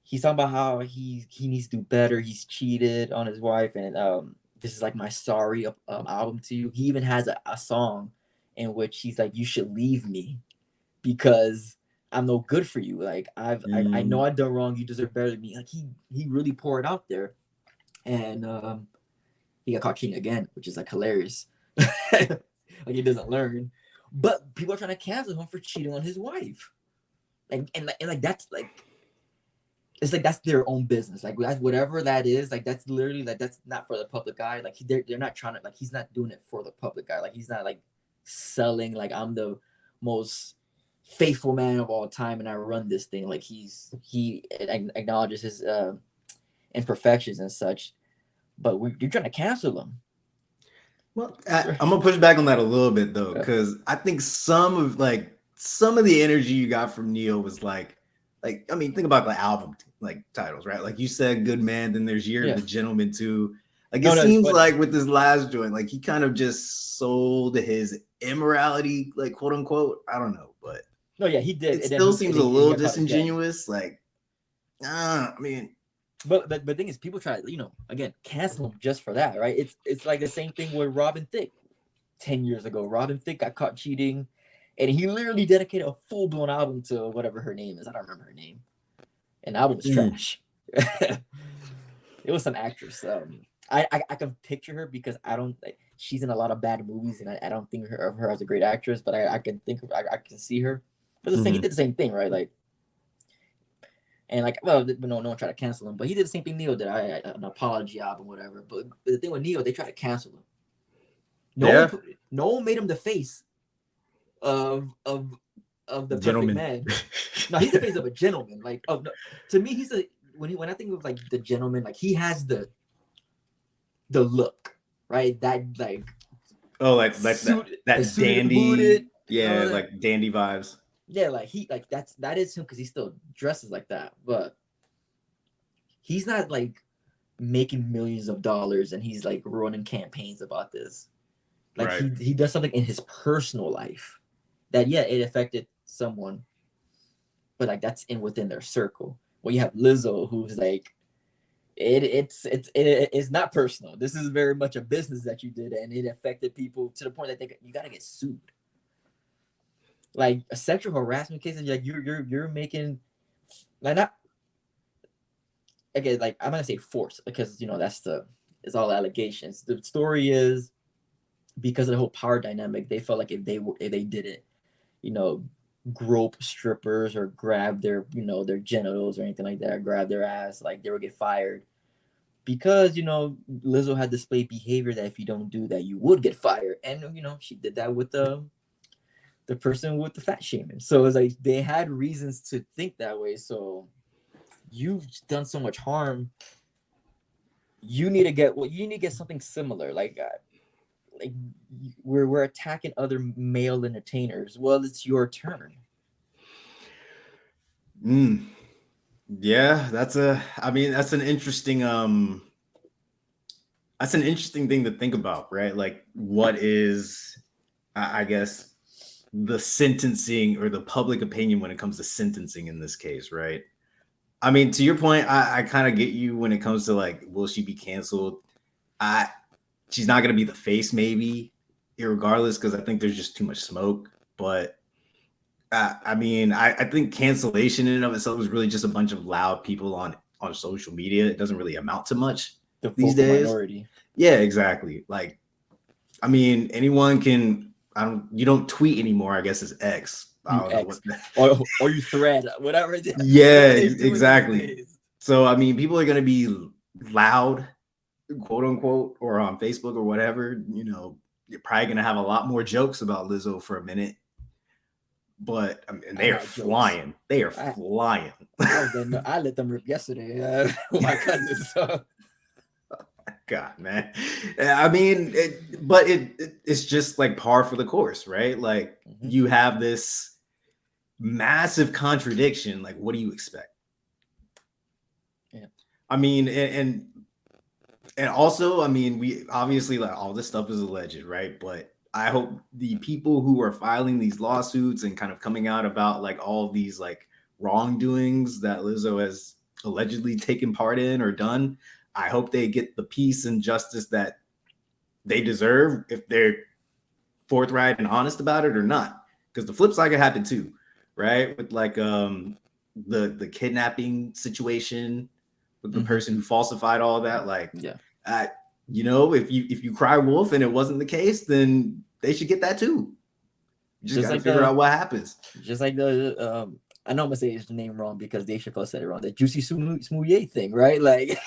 he's talking about how he needs to do better. He's cheated on his wife, and this is like my sorry album to you. He even has a song in which he's like, you should leave me because I'm no good for you. Like I know I've done wrong. You deserve better than me. Like he really poured out there, and he got caught cheating again, which is like hilarious. Like he doesn't learn, but people are trying to cancel him for cheating on his wife. And like that's like, it's like that's their own business. Like that's whatever that is. Like that's literally like that's not for the public eye. Like they're not trying to, like, he's not doing it for the public eye. Like he's not like selling like I'm the most faithful man of all time and I run this thing. Like he acknowledges his imperfections and such, but you're trying to cancel him. Well, I'm gonna push back on that a little bit though, because I think some of the energy you got from Neo was like I mean, think about the album like titles, right? Like you said, Good Man, then there's Year of the Gentleman too. Like it seems like with this last joint, like he kind of just sold his immorality, like quote unquote. I don't know, but no, yeah, he did. It still seems a little disingenuous. Like, I mean. But the thing is, people try, again, cancel him just for that, right? It's like the same thing with Robin Thicke 10 years ago. Robin Thicke got caught cheating, and he literally dedicated a full-blown album to whatever her name is. I don't remember her name. And the album was trash. It was some actress. I can picture her because she's in a lot of bad movies, and I don't think of her as a great actress, but I can see her. But he did the same thing, right? Like, and like, well, no one tried to cancel him, but he did the same thing Neo did. An apology album, whatever. But the thing with Neo, they tried to cancel him. No one made him the face of the gentleman. Perfect Man. No, he's the face of a gentleman. Like, no, to me, he's when I think of like the gentleman, like he has the look, right? That like suit, that dandy, booted, like dandy vibes. Yeah, like that is him because he still dresses like that, but he's not like making millions of dollars and he's like running campaigns about this. Like he does something in his personal life that it affected someone, but like that's within their circle. Well, you have Lizzo, who's like it's not personal. This is very much a business that you did, and it affected people to the point that you got to get sued. Like a sexual harassment case, like you're making like not again, like I'm gonna say force because it's all allegations. The story is because of the whole power dynamic, they felt like if they didn't, grope strippers or grab their their genitals or anything like that, or grab their ass, like they would get fired. Because Lizzo had displayed behavior that if you don't do that, you would get fired, and she did that with the person with the fat shaming. So it's like they had reasons to think that way. So you've done so much harm. You need to get something similar. Like we're attacking other male entertainers. Well, it's your turn. Yeah, that's an interesting thing to think about, right? Like what is, I guess, the sentencing or the public opinion when it comes to sentencing in this case, right? I mean, to your point, I kind of get you when it comes to like, will she be canceled? She's not going to be the face, maybe, irregardless, because I think there's just too much smoke. But I mean, I think cancellation in and of itself is really just a bunch of loud people on social media. It doesn't really amount to much these days. Minority. Yeah, exactly. Like, I mean, anyone can. You don't tweet anymore. I guess it's X. Or you thread, whatever it is. Yeah, exactly. So I mean, people are gonna be loud, quote unquote, or on Facebook or whatever. You're probably gonna have a lot more jokes about Lizzo for a minute. But I mean, they are flying. They are flying. I let them rip yesterday with my cousins. So. God, man. I mean, it's just like par for the course, right? Like you have this massive contradiction. Like, what do you expect? Yeah. I mean, and also, I mean, we obviously, like, all this stuff is alleged, right? But I hope the people who are filing these lawsuits and kind of coming out about like all of these like wrongdoings that Lizzo has allegedly taken part in or done, I hope they get the peace and justice that they deserve if they're forthright and honest about it or not. Because the flip side could happen too, right? With like the kidnapping situation with the person who falsified all that. Like, you know, if you cry wolf and it wasn't the case, then they should get that too. You just got to figure out what happens. Just like the I know I'm gonna say his name wrong because Dave Chappelle said it wrong. The Juicy Smouye thing, right? Like,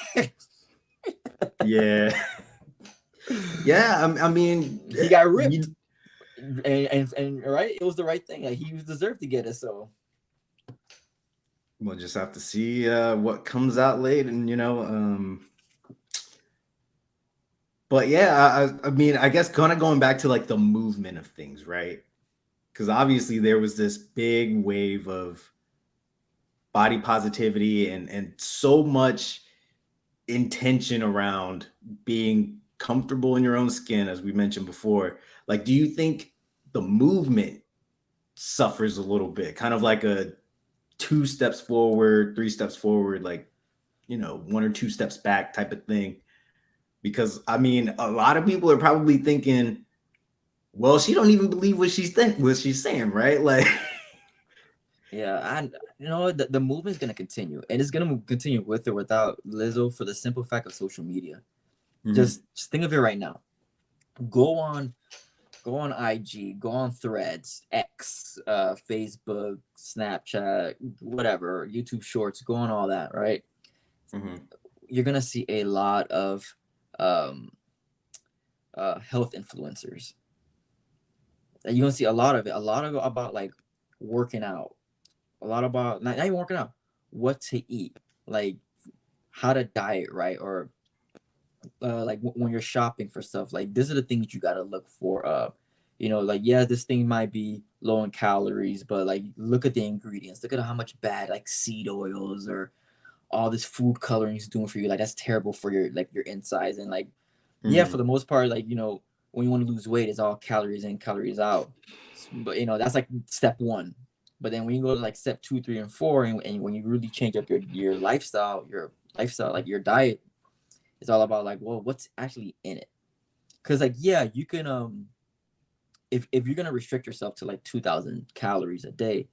yeah, yeah. I mean, he got ripped, and right, it was the right thing. Like, he deserved to get it. So we'll just have to see what comes out late, and you know. But yeah, I mean, I guess kind of going back to like the movement of things, right? Because obviously there was this big wave of body positivity and so much intention around being comfortable in your own skin, as we mentioned before. Like, do you think the movement suffers a little bit, kind of like a 2 steps forward, 3 steps forward, like, you know, 1 or 2 steps back type of thing? Because I mean, a lot of people are probably thinking, well, she don't even believe what she's saying, right? Like, yeah, you know, the movement's gonna continue, and it's gonna continue with or without Lizzo for the simple fact of social media. Just think of it right now. Go on IG, go on Threads, X, Facebook, Snapchat, whatever, YouTube Shorts, go on all that, right? You're gonna see a lot of health influencers. And you're gonna see a lot of it about like working out, a lot about not even working out, what to eat, like how to diet right, or like when you're shopping for stuff, like these are the things you gotta look for. You know, like, yeah, this thing might be low in calories, but like look at the ingredients, look at how much bad like seed oils or all this food coloring is doing for you. Like, that's terrible for your like your insides. And like, yeah, for the most part, like, you know, when you want to lose weight, it's all calories in, calories out. But you know, that's like step 1. But then when you go to like step 2, 3, and 4, and when you really change up your lifestyle, like your diet, it's all about like, well, what's actually in it? Because like, yeah, you can if you're gonna restrict yourself to like 2,000 calories a day,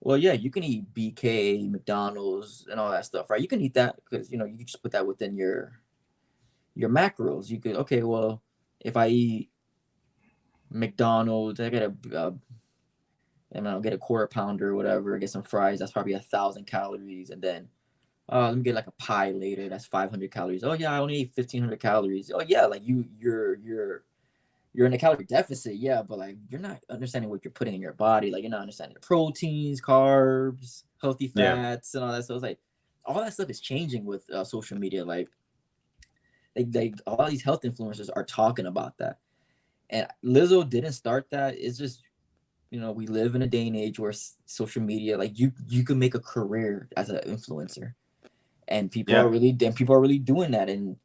well, yeah, you can eat BK, McDonald's, and all that stuff, right? You can eat that because, you know, you can just put that within your macros. You could, okay, well, if I eat McDonald's, I get I'll get a quarter pounder or whatever, get some fries, that's probably 1,000 calories, and then let me get like a pie later, that's 500 calories. Oh yeah, I only ate 1,500 calories. Oh yeah, like you're in a calorie deficit, yeah, but like you're not understanding what you're putting in your body. Like, you're not understanding the proteins, carbs, healthy fats, and all that. So it's like all that stuff is changing with social media. Like all these health influencers are talking about that, and Lizzo didn't start that. It's just, you know, we live in a day and age where social media, like you can make a career as an influencer, and people are really doing that. And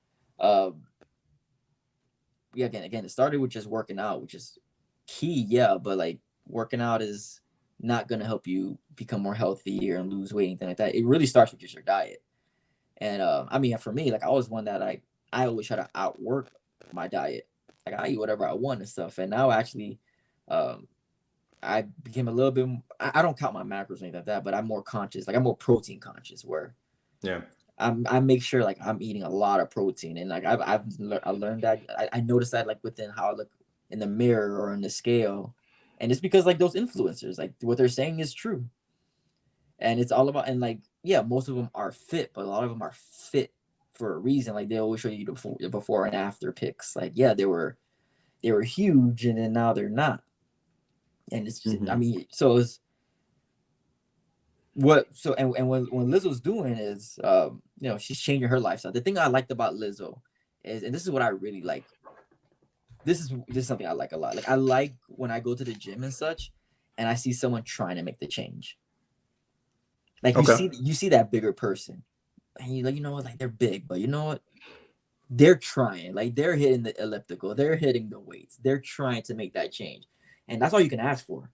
yeah, again, it started with just working out, which is key, yeah, but like working out is not gonna help you become more healthy or lose weight, anything like that. It really starts with just your diet. And I mean, for me, like, I was one that I always try to outwork my diet. Like, I eat whatever I want and stuff. And now actually, I became a little bit. I don't count my macros or anything like that, but I'm more conscious. Like, I'm more protein conscious, where I make sure like I'm eating a lot of protein. And like I learned that I noticed that like within how I look in the mirror or in the scale, and it's because like those influencers, like what they're saying is true. And it's all about, and like, yeah, most of them are fit, but a lot of them are fit for a reason. Like, they always show you the before and after pics. Like, yeah, they were huge, and then now they're not. And it's just, I mean, so it's what, so, and when Lizzo's doing is, you know, she's changing her lifestyle. The thing I liked about Lizzo is, and this is what I really like, this is something I like a lot. Like, I like when I go to the gym and such, and I see someone trying to make the change. Like, you see that bigger person, and you're like, you know what, like, they're big, but you know what, they're trying. Like, they're hitting the elliptical, they're hitting the weights, they're trying to make that change. And that's all you can ask for.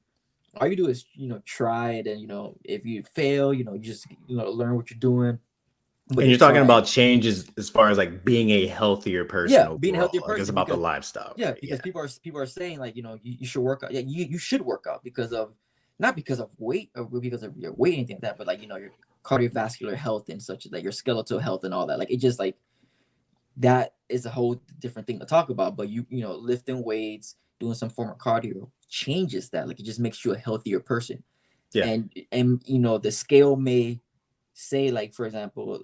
All you do is, you know, try it, and, you know, if you fail, you know, you just, you know, learn what you're doing. And you're talking about changes as far as like being a healthier person overall. Being a healthier person. Like it's about the lifestyle. Yeah, because people are saying like, you should work out. Yeah, you should work out because of not because of weight or because of your weight, anything like that, but like, your cardiovascular health and such, like your skeletal health and all that. Like it just like that is a whole different thing to talk about. But lifting weights, doing some form of cardio changes that. Like it just makes you a healthier person. Yeah. And the scale may say, like, for example,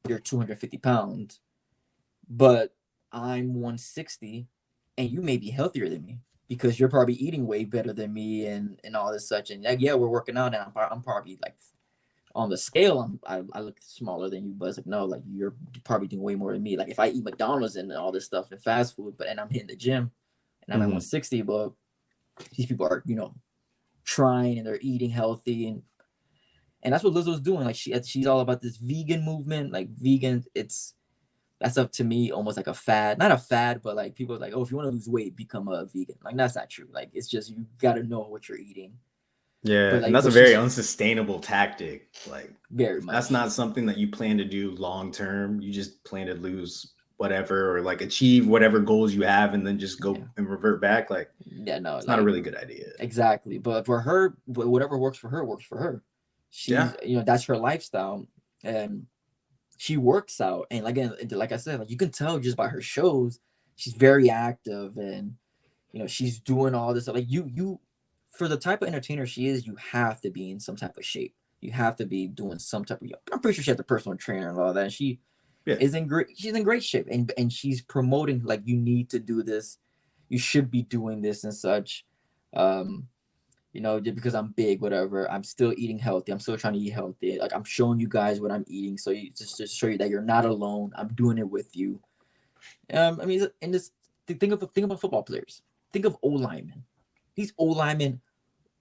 you're 250 pounds, but I'm 160, and you may be healthier than me because you're probably eating way better than me and all this such. And yeah, we're working out, and I'm probably like on the scale, I look smaller than you, but it's like, no, like you're probably doing way more than me. Like if I eat McDonald's and all this stuff and fast food, and I'm hitting the gym and I'm at 160, but these people are, trying and they're eating healthy, and that's what Lizzo's doing. Like she's all about this vegan movement, like vegan. That's up to me almost like a fad, not a fad, but like people are like, oh, if you want to lose weight, become a vegan. Like that's not true. Like it's just you got to know what you're eating. Yeah, like, and that's a very unsustainable tactic. Like very much. That's not something that you plan to do long term. You just plan to lose whatever or like achieve whatever goals you have and then just go and revert back. Like it's not a really good idea. Exactly. But for her, whatever works for her. She's that's her lifestyle, and she works out. And again, like I said, like you can tell just by her shows, she's very active, and she's doing all this. Like you for the type of entertainer she is, you have to be in some type of shape. You have to be doing some type of. I'm pretty sure she has a personal trainer and all that. And she is in great. She's in great shape, and she's promoting like you need to do this. You should be doing this and such. Just because I'm big, whatever. I'm still eating healthy. I'm still trying to eat healthy. Like I'm showing you guys what I'm eating, so you just to show you that you're not alone. I'm doing it with you. I mean, and just think about football players. Think of O-linemen. These O-linemen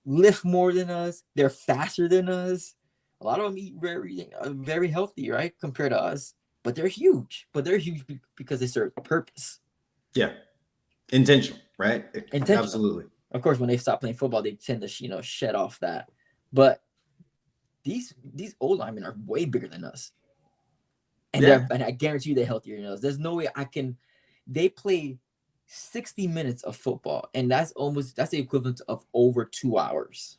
lift more than us. They're faster than us. A lot of them eat very healthy, right, compared to us. But they're huge. Because they serve a purpose. Yeah, intentional, right? Intentional. Absolutely. Of course, when they stop playing football, they tend to shed off that. But these O-linemen are way bigger than us, and I guarantee you they're healthier than us. There's no way they play 60 minutes of football, and that's the equivalent of over 2 hours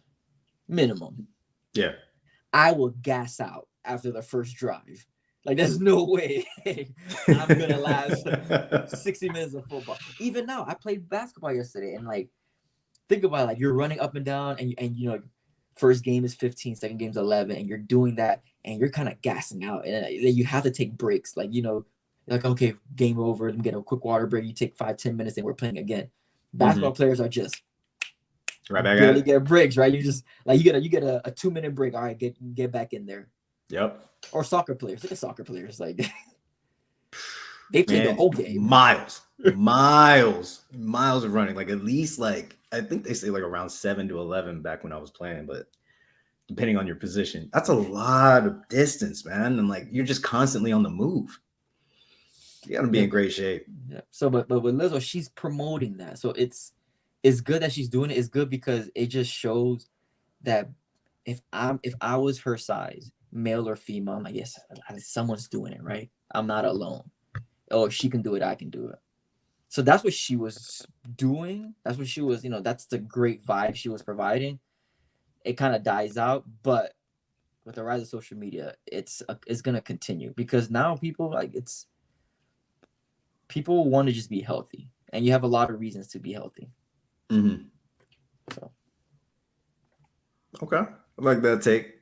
minimum. Yeah, I will gas out after the first drive. Like there's no way I'm gonna last 60 minutes of football. Even now, I played basketball yesterday, and like think about it, like you're running up and down, and first game is 15, second game is 11, and you're doing that, and you're kind of gassing out, and then you have to take breaks. Like like okay, game over, let me get a quick water break. You take 5-10 minutes, and we're playing again. Basketball players are just right back barely get breaks, right? You just like you get a 2-minute break. All right, get back in there. Yep. Or soccer players. Look at soccer players. Like they play the whole game. Miles of running. Like at least like I think they say like around 7 to 11 back when I was playing, but depending on your position, that's a lot of distance, man. And like you're just constantly on the move. You gotta be in great shape. Yeah. So, but with Lizzo, she's promoting that. So it's good that she's doing it. It's good because it just shows that if I was her size, male or female, I'm like, yes, someone's doing it, right? I'm not alone. Oh, if she can do it, I can do it. So that's what she was doing. That's what she was, that's the great vibe she was providing. It kind of dies out, but with the rise of social media, it's going to continue because now people people want to just be healthy, and you have a lot of reasons to be healthy. Mm-hmm. So. Okay. I like that take.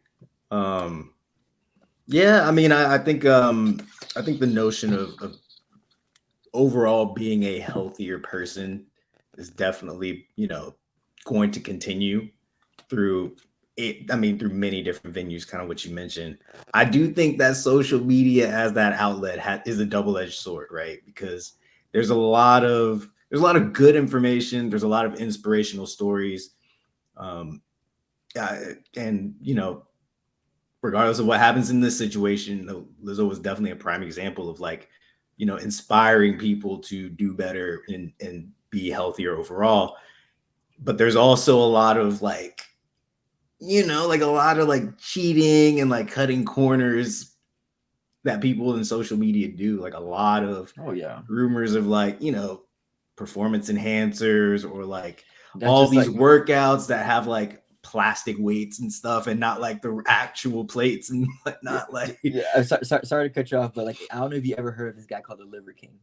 Yeah, I mean, I think the notion of overall being a healthier person is definitely, going to continue through it. I mean, through many different venues, kind of what you mentioned. I do think that social media as that outlet is a double-edged sword, right? Because there's a lot of good information. There's a lot of inspirational stories. And regardless of what happens in this situation, Lizzo was definitely a prime example of like, inspiring people to do better and be healthier overall. But there's also a lot of like you know, like a lot of like cheating and like cutting corners that people in social media do. Like a lot of Oh yeah, rumors of like, you know, performance enhancers or like that's all just these like workouts that have like plastic weights and stuff and not like the actual plates and whatnot. Like, yeah. Sorry to cut you off, but like I don't know if you ever heard of this guy called the Liver King.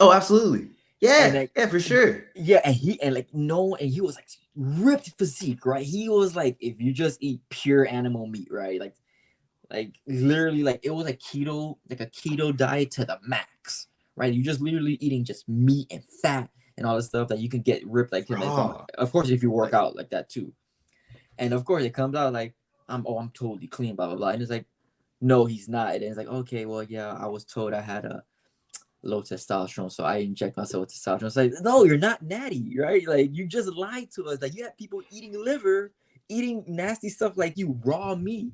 oh, absolutely. And Yeah, like yeah, for sure. yeah, and he was like ripped physique, right? He was like if you just eat pure animal meat, right? Like literally like it was like a keto diet to the max, right? You just literally eating just meat and fat and all this stuff that you can get ripped like him. Raw. Of course, if you work Like, out like that too, and of course it comes out like I'm totally clean, blah blah blah, and it's like no, he's not. And it's like okay, well yeah, I was told I had a low testosterone, so I inject myself with testosterone. It's like, no, you're not natty, right? Like you just lied to us. Like you have people eating liver, eating nasty stuff like you raw meat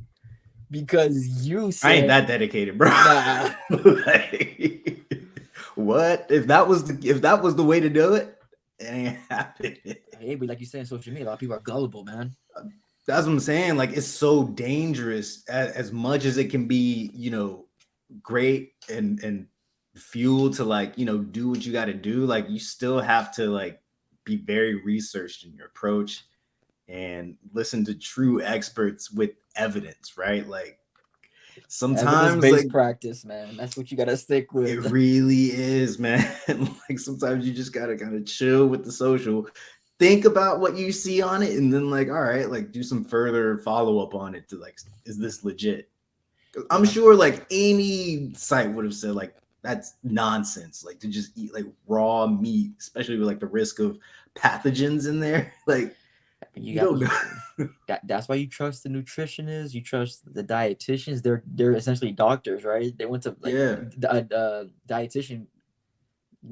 because you I ain't said that dedicated, bro. nah. Like, what if that was the way to do it? It ain't happening. Hey, but like you said in social media, a lot of people are gullible, man. That's what I'm saying. Like, it's so dangerous as much as it can be, you know, great and fuel to like, you know, do what you got to do. Like, you still have to like be very researched in your approach and listen to true experts with evidence, right? Like, sometimes Evidence-based like practice, man. That's what you gotta stick it with. really is, man. Like sometimes you just gotta kind of chill with the social, think about what you see on it, and then like, all right, like do some further follow-up on it to like, is this legit? I'm Yeah. sure like any site would have said like that's nonsense, like to just eat like raw meat, especially with like the risk of pathogens in there. Like You you got don't know. that's why you trust the nutritionists, you trust the dietitians. They're essentially doctors, right? They went to like Yeah. dietitian,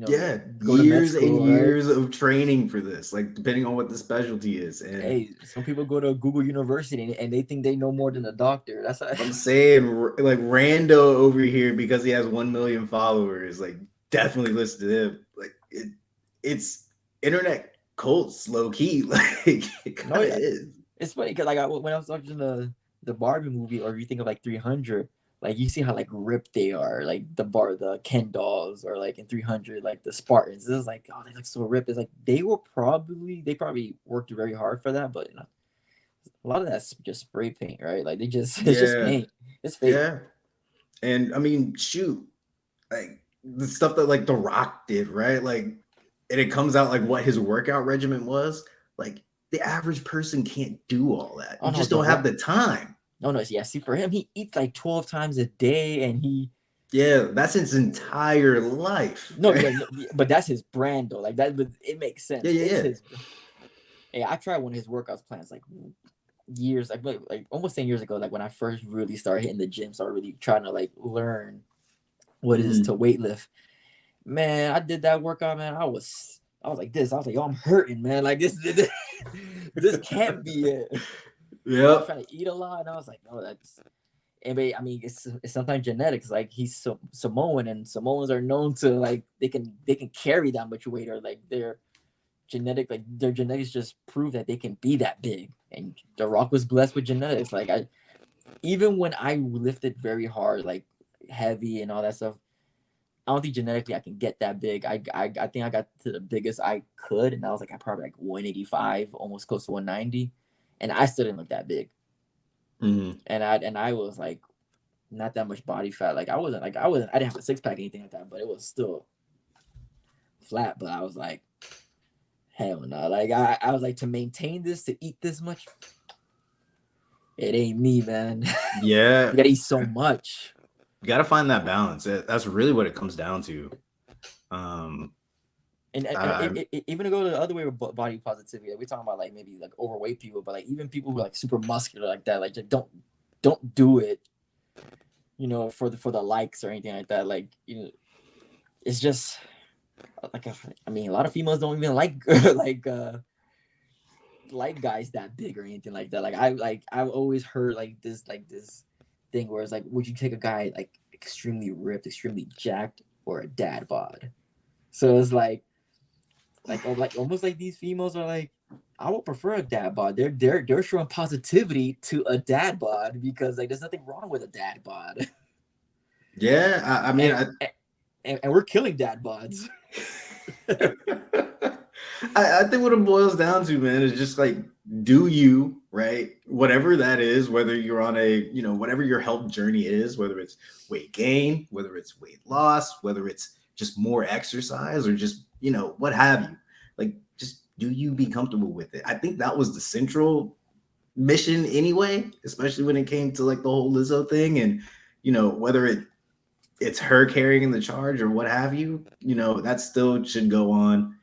Yeah, go to med years and school, right? years of training for this, like depending on what the specialty is. And Hey, some people go to Google University and they think they know more than a doctor. That's how, I'm saying, like Rando over here, because he has 1 million followers, like definitely listen to him. Like it's internet cults, low key. Like it no, kind of yeah. is. It's funny because when I was watching the Barbie movie, or if you think of like 300, like you see how like ripped they are, like the Ken dolls, or like in 300, like the Spartans. It's like oh they look so ripped. It's like they probably worked very hard for that, but a lot of that's just spray paint, right? Like they just it's just Yeah, paint. It's fake. yeah. And I mean, shoot, like the stuff that like The Rock did, right? Like, and it comes out like what his workout regimen was. Like the average person can't do all that. Oh You no, just the don't have Rock. the time. No, no, yeah. See, for him, he eats like 12 times a day, and he Yeah, that's his entire life. no, yeah, no, but that's his brand though. Like that, but it makes Yeah, sense. yeah, It's yeah. his. Hey, I tried one of his workouts plans like years, like almost 10 years ago. Like when I first really started hitting the gym, started really trying to like learn what it is Mhm. to weightlift. Man, I did that workout, man. I was like this. I was like, yo, I'm hurting, man. Like this can't be it. And I was Yep. trying to eat a lot, and I was like, no, that's. And I mean, it's sometimes genetics. Like he's Samoan, and Samoans are known to like they can carry that much weight, or like their genetics just prove that they can be that big. And The Rock was blessed with genetics. Like even when I lifted very hard, like heavy and all that stuff, I don't think genetically I can get that big. I think I got to the biggest I could, and I was like I probably like 185, almost close to 190, and I still didn't look that big. Mhm. And I was like not that much body fat. Like I didn't have a six pack or anything like that, but it was still flat. But I was like, hell no. Like I was like to maintain this, to eat this much, it ain't me, man. Yeah. You gotta eat so much. You got to find that balance. That's really what it comes down to. Um, And I, even to go the other way with body positivity, like we're talking about like maybe like overweight people, but like even people who are like super muscular like that, like just don't do it, for the likes or anything like that. Like it's just like I mean, a lot of females don't even like like guys that big or anything like that. I've always heard this thing where it's like, would you take a guy like extremely ripped, extremely jacked, or a dad bod? So it's like almost like these females are like, I would prefer a dad bod. They're showing positivity to a dad bod because like there's nothing wrong with a dad bod. Yeah, I mean, and we're killing dad bods. I think what it boils down to, man, is just like, do you, right? Whatever that is, whether you're on a, whatever your health journey is, whether it's weight gain, whether it's weight loss, whether it's just more exercise or just, what have you. Like, just do you be comfortable with it? I think that was the central mission anyway, especially when it came to like the whole Lizzo thing and, whether it's her carrying the charge or what have you, that still should go on.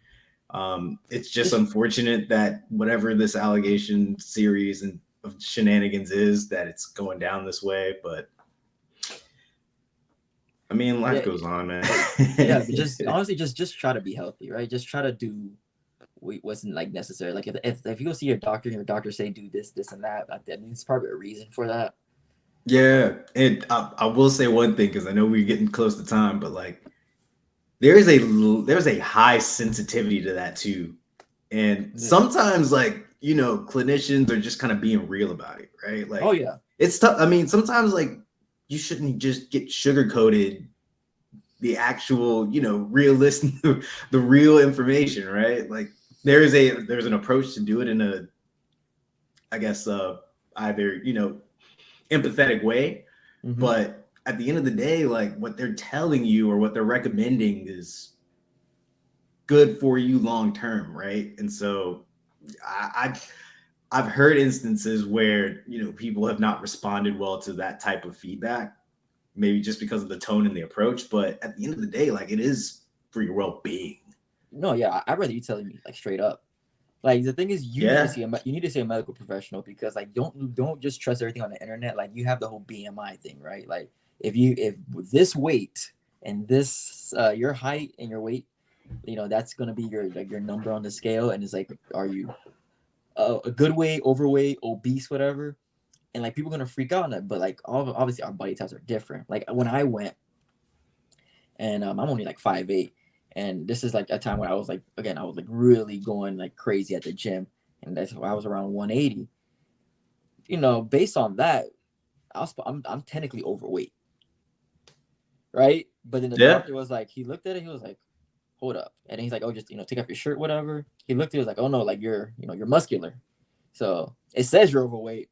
It's just unfortunate that whatever this allegation series and of shenanigans is, that it's going down this way. But I mean, life goes on, man. Yeah, but just honestly, just try to be healthy, right? Just try to do what wasn't like necessary. Like if you go see your doctor and your doctor say do this, this, and that, I mean, it's probably a reason for that. Yeah, and I will say one thing because I know we're getting close to time, but like there's a high sensitivity to that too. And sometimes like, clinicians are just kind of being real about it, right? Like, oh yeah, it's tough. I mean, sometimes like you shouldn't just get sugar coated the actual, realistic, the real information, right? Like there's an approach to do it in a, I guess, either, empathetic way, but at the end of the day, like what they're telling you or what they're recommending is good for you long term, right? And so I've heard instances where people have not responded well to that type of feedback, maybe just because of the tone and the approach. But at the end of the day, like it is for your well-being. No, yeah, I'd rather you telling me like straight up. Like the thing is, you need to see a medical professional because like don't just trust everything on the internet. Like you have the whole BMI thing, right? Like if this weight and this your height and your weight, that's gonna be your number on the scale, and it's like, are you a good weight, overweight, obese, whatever? And like people are gonna freak out on that, but like obviously our body types are different. Like when I went, and I'm only like 5'8". And this is like a time when I was like really going like crazy at the gym, and that's why I was around 180. Based on that, I'm technically overweight, right? But then the doctor was like, he looked at it, he was like, hold up, and then he's like, oh, just take off your shirt, whatever. He looked at it, was like, oh no, like you're muscular, so it says you're overweight,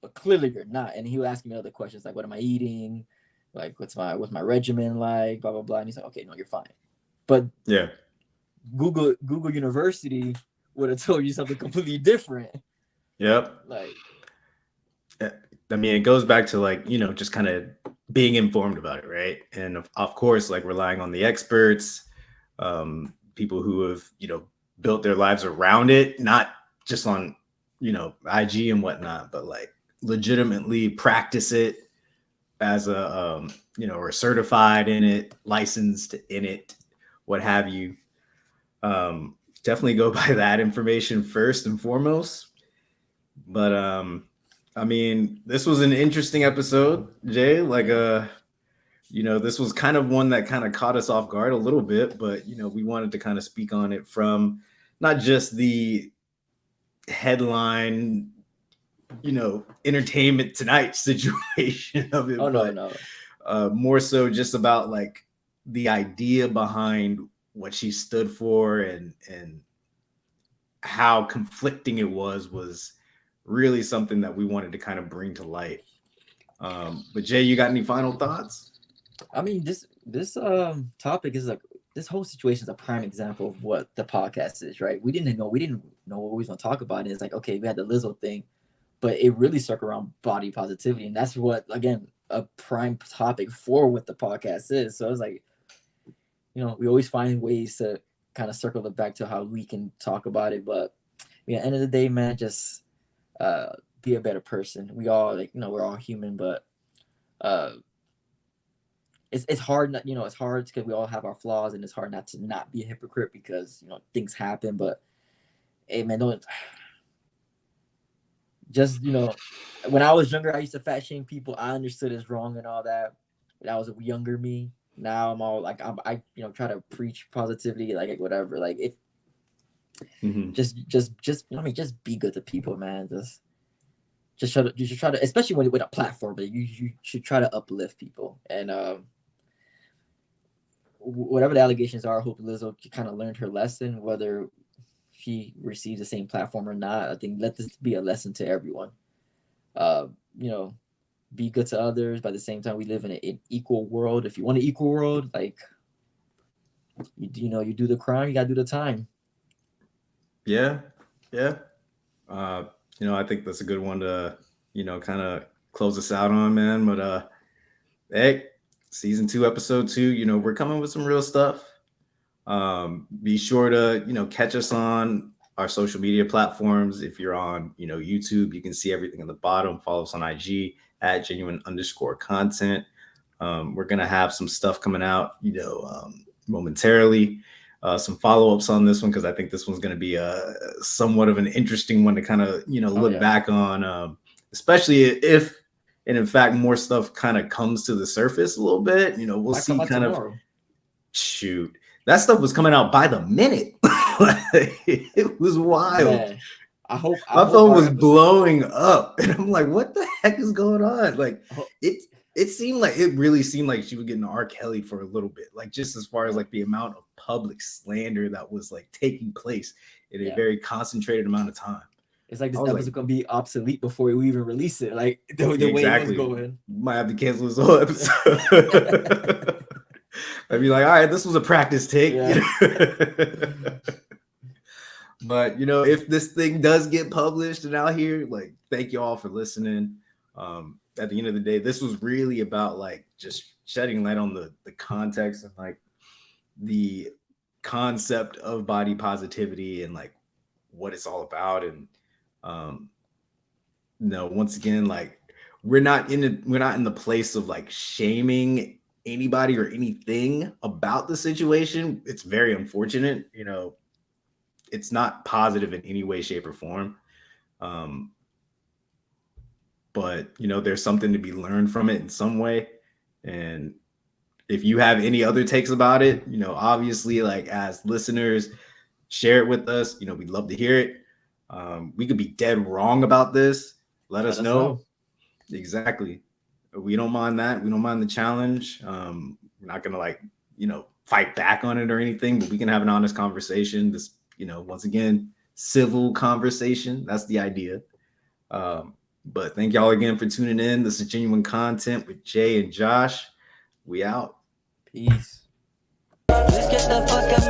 but clearly you're not. And he would ask me other questions like, what am I eating, like what's my regimen like, blah blah blah. And he's like, okay, no, you're fine. But yeah, Google University would have told you something completely different. Yep. Like, I mean, it goes back to like, just kind of being informed about it, right? And of course, like relying on the experts, people who have, built their lives around it, not just on, IG and whatnot, but like legitimately practice it as a, or certified in it, licensed in it, what have you. Definitely go by that information first and foremost. But I mean, this was an interesting episode, Jay. Like this was kind of one that kind of caught us off guard a little bit, but we wanted to kind of speak on it from not just the headline, Entertainment Tonight situation of it, more so just about like the idea behind what she stood for and how conflicting it was really something that we wanted to kind of bring to light. But Jay, you got any final thoughts? I mean, this topic is like, this whole situation is a prime example of what the podcast is, right? We didn't know what we was going to talk about. And it's like, okay, we had the Lizzo thing, but it really circled around body positivity. And that's what, again, a prime topic for what the podcast is. So it's like, we always find ways to kind of circle it back to how we can talk about it. But at the end of the day, man, just be a better person. We all we're all human, but it's hard not, it's hard because we all have our flaws, and it's hard not to not be a hypocrite because things happen. But hey man, don't just when I was younger, I used to fat shame people. I understood it's wrong and all that. That was a younger me. Now I'm all like, I try to preach positivity, like whatever. Like Just I mean, just be good to people, man. You should try to, especially when with a platform, but you should try to uplift people. And whatever the allegations are, I hope Lizzo kind of learned her lesson, whether she receives the same platform or not. I think let this be a lesson to everyone. You know, be good to others. But at the same time, we live in an equal world. If you want an equal world, like you know, you do the crime, you gotta do the time. Yeah. You know, I think that's a good one to, you know, kind of close us out on, man. But hey, season 2, episode 2, you know, we're coming with some real stuff. Be sure to, you know, catch us on our social media platforms. If you're on, you know, YouTube, you can see everything at the bottom. Follow us on IG at genuine_content. We're gonna have some stuff coming out, you know, momentarily. Some follow-ups on this one because I think this one's going to be somewhat of an interesting one to kind of, you know, look back on, especially if and in fact more stuff kind of comes to the surface a little bit. You know, we'll see kind tomorrow. of shoot. That stuff was coming out by the minute. It was wild. Man, I hope my phone was blowing up, and I'm like, "What the heck is going on?" Like it really seemed like she was getting R. Kelly for a little bit, like just as far as like the amount of public slander that was like taking place in a very concentrated amount of time. It's like this episode's gonna be obsolete before we even release it. Like the way it was going, might have to cancel this whole episode. I'd be like, all right, this was a practice take. But you know, if this thing does get published and out here, like, thank you all for listening. At the end of the day, this was really about like just shedding light on the context and like the concept of body positivity and like what it's all about. And no, once again, like we're not in the place of like shaming anybody or anything about the situation. It's very unfortunate, you know. It's not positive in any way, shape, or form. But you know, there's something to be learned from it in some way. And if you have any other takes about it, you know, obviously, like as listeners, share it with us. You know, we'd love to hear it. We could be dead wrong about this. Let us know. Exactly. We don't mind that. We don't mind the challenge. We're not gonna like, you know, fight back on it or anything, but we can have an honest conversation. This, you know, once again, civil conversation. That's the idea. But thank y'all again for tuning in. This is Genuine Content with Jay and Josh. We out. Peace. Let's get the fuck up